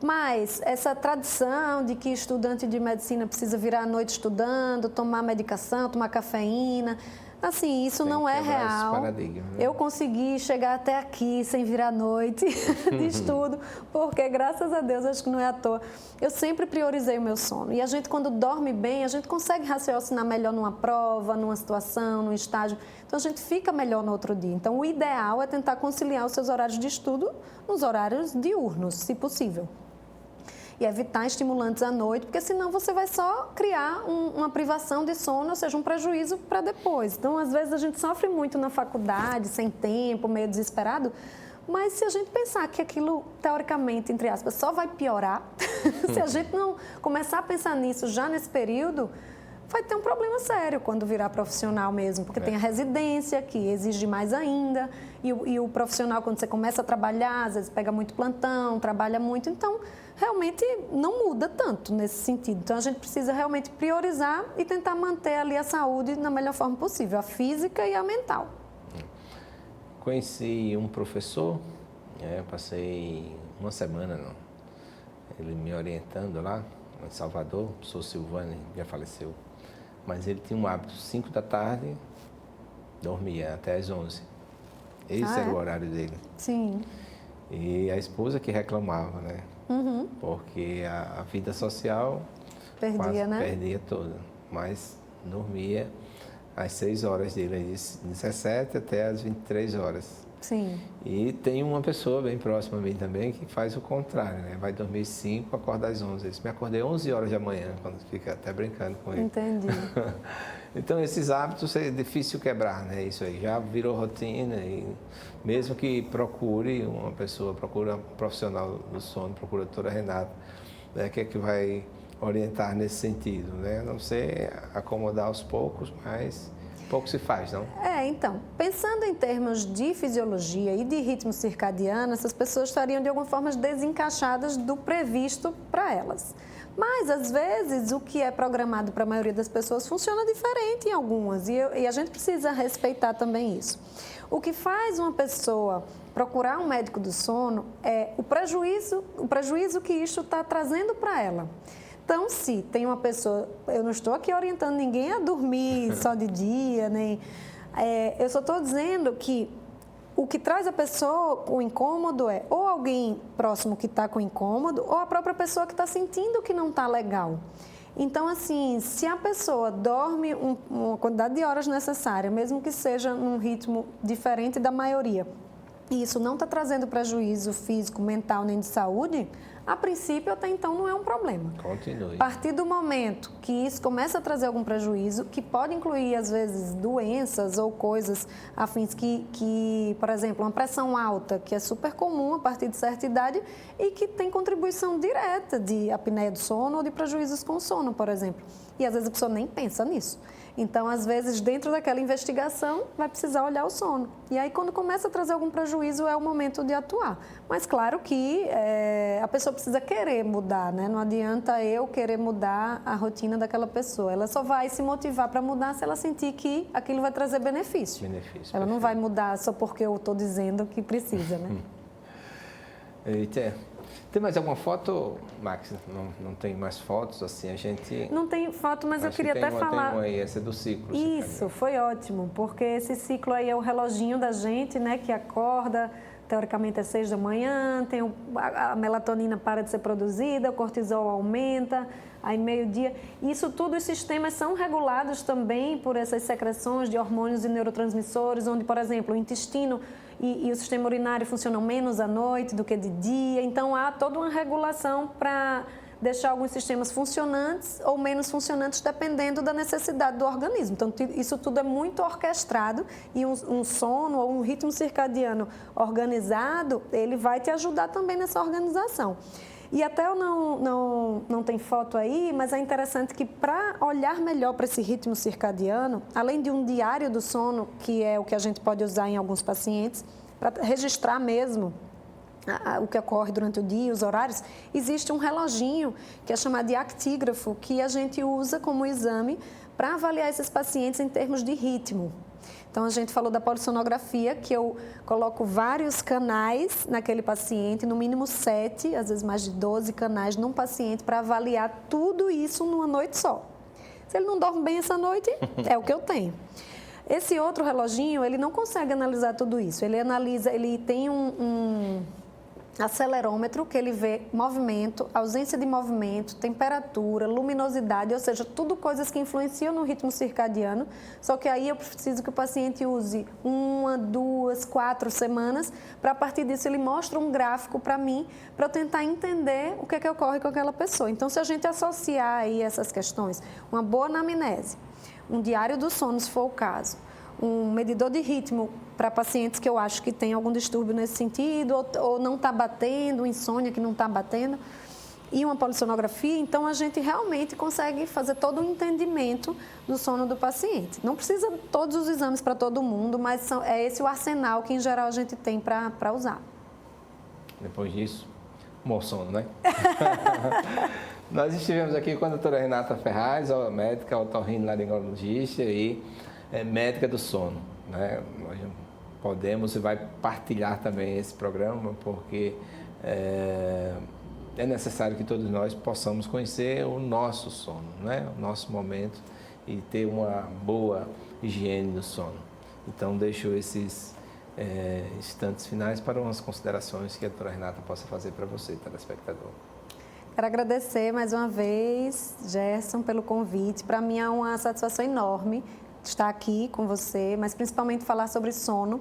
Mas essa tradição de que estudante de medicina precisa virar à noite estudando, tomar medicação, tomar cafeína, assim, isso não é real. Né? Eu consegui chegar até aqui sem virar à noite de estudo, porque graças a Deus, acho que não é à toa, eu sempre priorizei o meu sono. E a gente, quando dorme bem, a gente consegue raciocinar melhor numa prova, numa situação, num estágio. Então, a gente fica melhor no outro dia. Então, o ideal é tentar conciliar os seus horários de estudo nos horários diurnos, se possível. E evitar estimulantes à noite, porque senão você vai só criar uma privação de sono, ou seja, um prejuízo para depois. Então, às vezes, a gente sofre muito na faculdade, sem tempo, meio desesperado, Mas se a gente pensar que aquilo, teoricamente, entre aspas, só vai piorar, se a gente não começar a pensar nisso já nesse período, vai ter um problema sério quando virar profissional mesmo, porque tem a residência, que exige mais ainda, e o profissional, quando você começa a trabalhar, às vezes pega muito plantão, trabalha muito, então realmente não muda tanto nesse sentido. Então a gente precisa realmente priorizar e tentar manter ali a saúde na melhor forma possível, a física e a mental. Conheci um professor, passei uma semana, ele me orientando lá em Salvador, o professor Silvani, já faleceu. Mas ele tinha um hábito, 5 da tarde, dormia até às 11. Esse era o horário dele. Sim. E a esposa que reclamava, né? Uhum. Porque a vida social perdia toda. Mas dormia às 6 horas dele, às 17 até às 23 horas. Sim. E tem uma pessoa bem próxima a mim também que faz o contrário, né? Vai dormir 5, acorda às 11. Eu me acordei 11 horas da manhã, quando fica até brincando com ele. Entendi. Então, esses hábitos é difícil quebrar, né? Isso aí já virou rotina e mesmo que procure uma pessoa, procura um profissional do sono, procura a doutora Renata, né? Que é que vai orientar nesse sentido, né? Não sei acomodar aos poucos, mas pouco se faz, não? Então, pensando em termos de fisiologia e de ritmo circadiano, essas pessoas estariam de alguma forma desencaixadas do previsto para elas. Mas, às vezes, o que é programado para a maioria das pessoas funciona diferente em algumas e a gente precisa respeitar também isso. O que faz uma pessoa procurar um médico do sono é o prejuízo que isso está trazendo para ela. Então, se tem uma pessoa, eu não estou aqui orientando ninguém a dormir só de dia, nem, eu só estou dizendo que o que traz a pessoa com incômodo é ou alguém próximo que está com incômodo ou a própria pessoa que está sentindo que não está legal. Então, assim, se a pessoa dorme uma quantidade de horas necessária, mesmo que seja num ritmo diferente da maioria, e isso não está trazendo prejuízo físico, mental nem de saúde, a princípio até então não é um problema. Continue. A partir do momento que isso começa a trazer algum prejuízo, que pode incluir às vezes doenças ou coisas afins que, por exemplo, uma pressão alta, que é super comum a partir de certa idade e que tem contribuição direta de apneia do sono ou de prejuízos com o sono, por exemplo. E às vezes a pessoa nem pensa nisso. Então, às vezes, dentro daquela investigação, vai precisar olhar o sono. E aí, quando começa a trazer algum prejuízo, é o momento de atuar. Mas, claro que a pessoa precisa querer mudar, né? Não adianta eu querer mudar a rotina daquela pessoa. Ela só vai se motivar para mudar se ela sentir que aquilo vai trazer benefício. Ela não vai mudar só porque eu estou dizendo que precisa, né? Eita. Tem mais alguma foto, Max? Não tem mais fotos, assim, a gente... Não tem foto, mas eu queria até falar... Tem uma aí, essa é do ciclo. Isso, foi ótimo, porque esse ciclo aí é o reloginho da gente, né, que acorda, teoricamente é 6 da manhã, tem a melatonina para de ser produzida, o cortisol aumenta, aí meio-dia. Isso tudo, os sistemas são regulados também por essas secreções de hormônios e neurotransmissores, onde, por exemplo, o intestino... E o sistema urinário funcionam menos à noite do que de dia, então há toda uma regulação para deixar alguns sistemas funcionantes ou menos funcionantes dependendo da necessidade do organismo. Então, isso tudo é muito orquestrado e um sono ou um ritmo circadiano organizado, ele vai te ajudar também nessa organização. E até eu não tem foto aí, mas é interessante que para olhar melhor para esse ritmo circadiano, além de um diário do sono, que é o que a gente pode usar em alguns pacientes, para registrar mesmo o que ocorre durante o dia, os horários, existe um reloginho que é chamado de actígrafo, que a gente usa como exame para avaliar esses pacientes em termos de ritmo. Então, a gente falou da polissonografia, que eu coloco vários canais naquele paciente, no mínimo 7, às vezes mais de 12 canais num paciente para avaliar tudo isso numa noite só. Se ele não dorme bem essa noite, é o que eu tenho. Esse outro reloginho, ele não consegue analisar tudo isso. Ele tem um acelerômetro, que ele vê movimento, ausência de movimento, temperatura, luminosidade, ou seja, tudo coisas que influenciam no ritmo circadiano, só que aí eu preciso que o paciente use 1, 2, 4 semanas, para a partir disso ele mostra um gráfico para mim, para eu tentar entender o que é que ocorre com aquela pessoa. Então, se a gente associar aí essas questões, uma boa anamnese, um diário do sono, se for o caso, um medidor de ritmo para pacientes que eu acho que tem algum distúrbio nesse sentido, ou não está batendo, insônia que não está batendo, e uma polissonografia, então a gente realmente consegue fazer todo um entendimento do sono do paciente. Não precisa todos os exames para todo mundo, mas é esse o arsenal que em geral a gente tem para usar. Depois disso, bom sono, né? Nós estivemos aqui com a doutora Renata Ferraz, médica otorrinolaringologista e médica do sono, né? Nós podemos e vai partilhar também esse programa, porque é necessário que todos nós possamos conhecer o nosso sono, né? O nosso momento e ter uma boa higiene do sono. Então, deixo esses instantes finais para umas considerações que a doutora Renata possa fazer para você, telespectador. Quero agradecer mais uma vez, Gerson, pelo convite. Para mim é uma satisfação enorme estar aqui com você, mas principalmente falar sobre sono,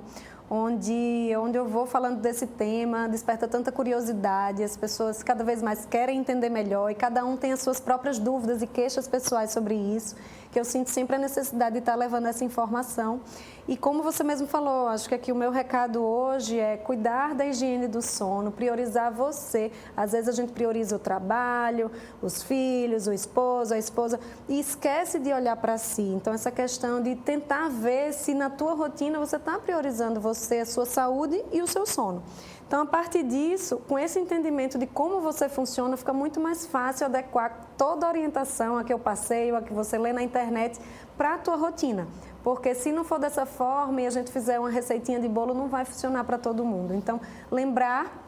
onde eu vou falando desse tema, desperta tanta curiosidade, as pessoas cada vez mais querem entender melhor e cada um tem as suas próprias dúvidas e queixas pessoais sobre isso, que eu sinto sempre a necessidade de estar levando essa informação. E como você mesmo falou, acho que aqui o meu recado hoje é cuidar da higiene do sono, priorizar você. Às vezes a gente prioriza o trabalho, os filhos, o esposo, a esposa, e esquece de olhar para si. Então, essa questão de tentar ver se na tua rotina você está priorizando você, a sua saúde e o seu sono. Então, a partir disso, com esse entendimento de como você funciona, fica muito mais fácil adequar toda a orientação a que eu passei, a que você lê na internet, para a tua rotina. Porque se não for dessa forma e a gente fizer uma receitinha de bolo, não vai funcionar para todo mundo. Então, lembrar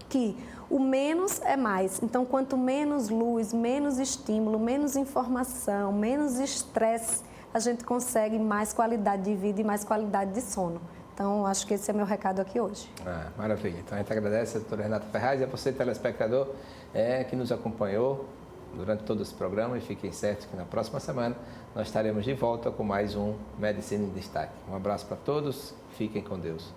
que o menos é mais. Então, quanto menos luz, menos estímulo, menos informação, menos estresse, a gente consegue mais qualidade de vida e mais qualidade de sono. Então, acho que esse é meu recado aqui hoje. Maravilha. Então, a gente agradece a doutora Renata Ferraz e a você, telespectador, que nos acompanhou durante todo esse programa, e fiquem certos que na próxima semana nós estaremos de volta com mais um Medicina em Destaque. Um abraço para todos, fiquem com Deus.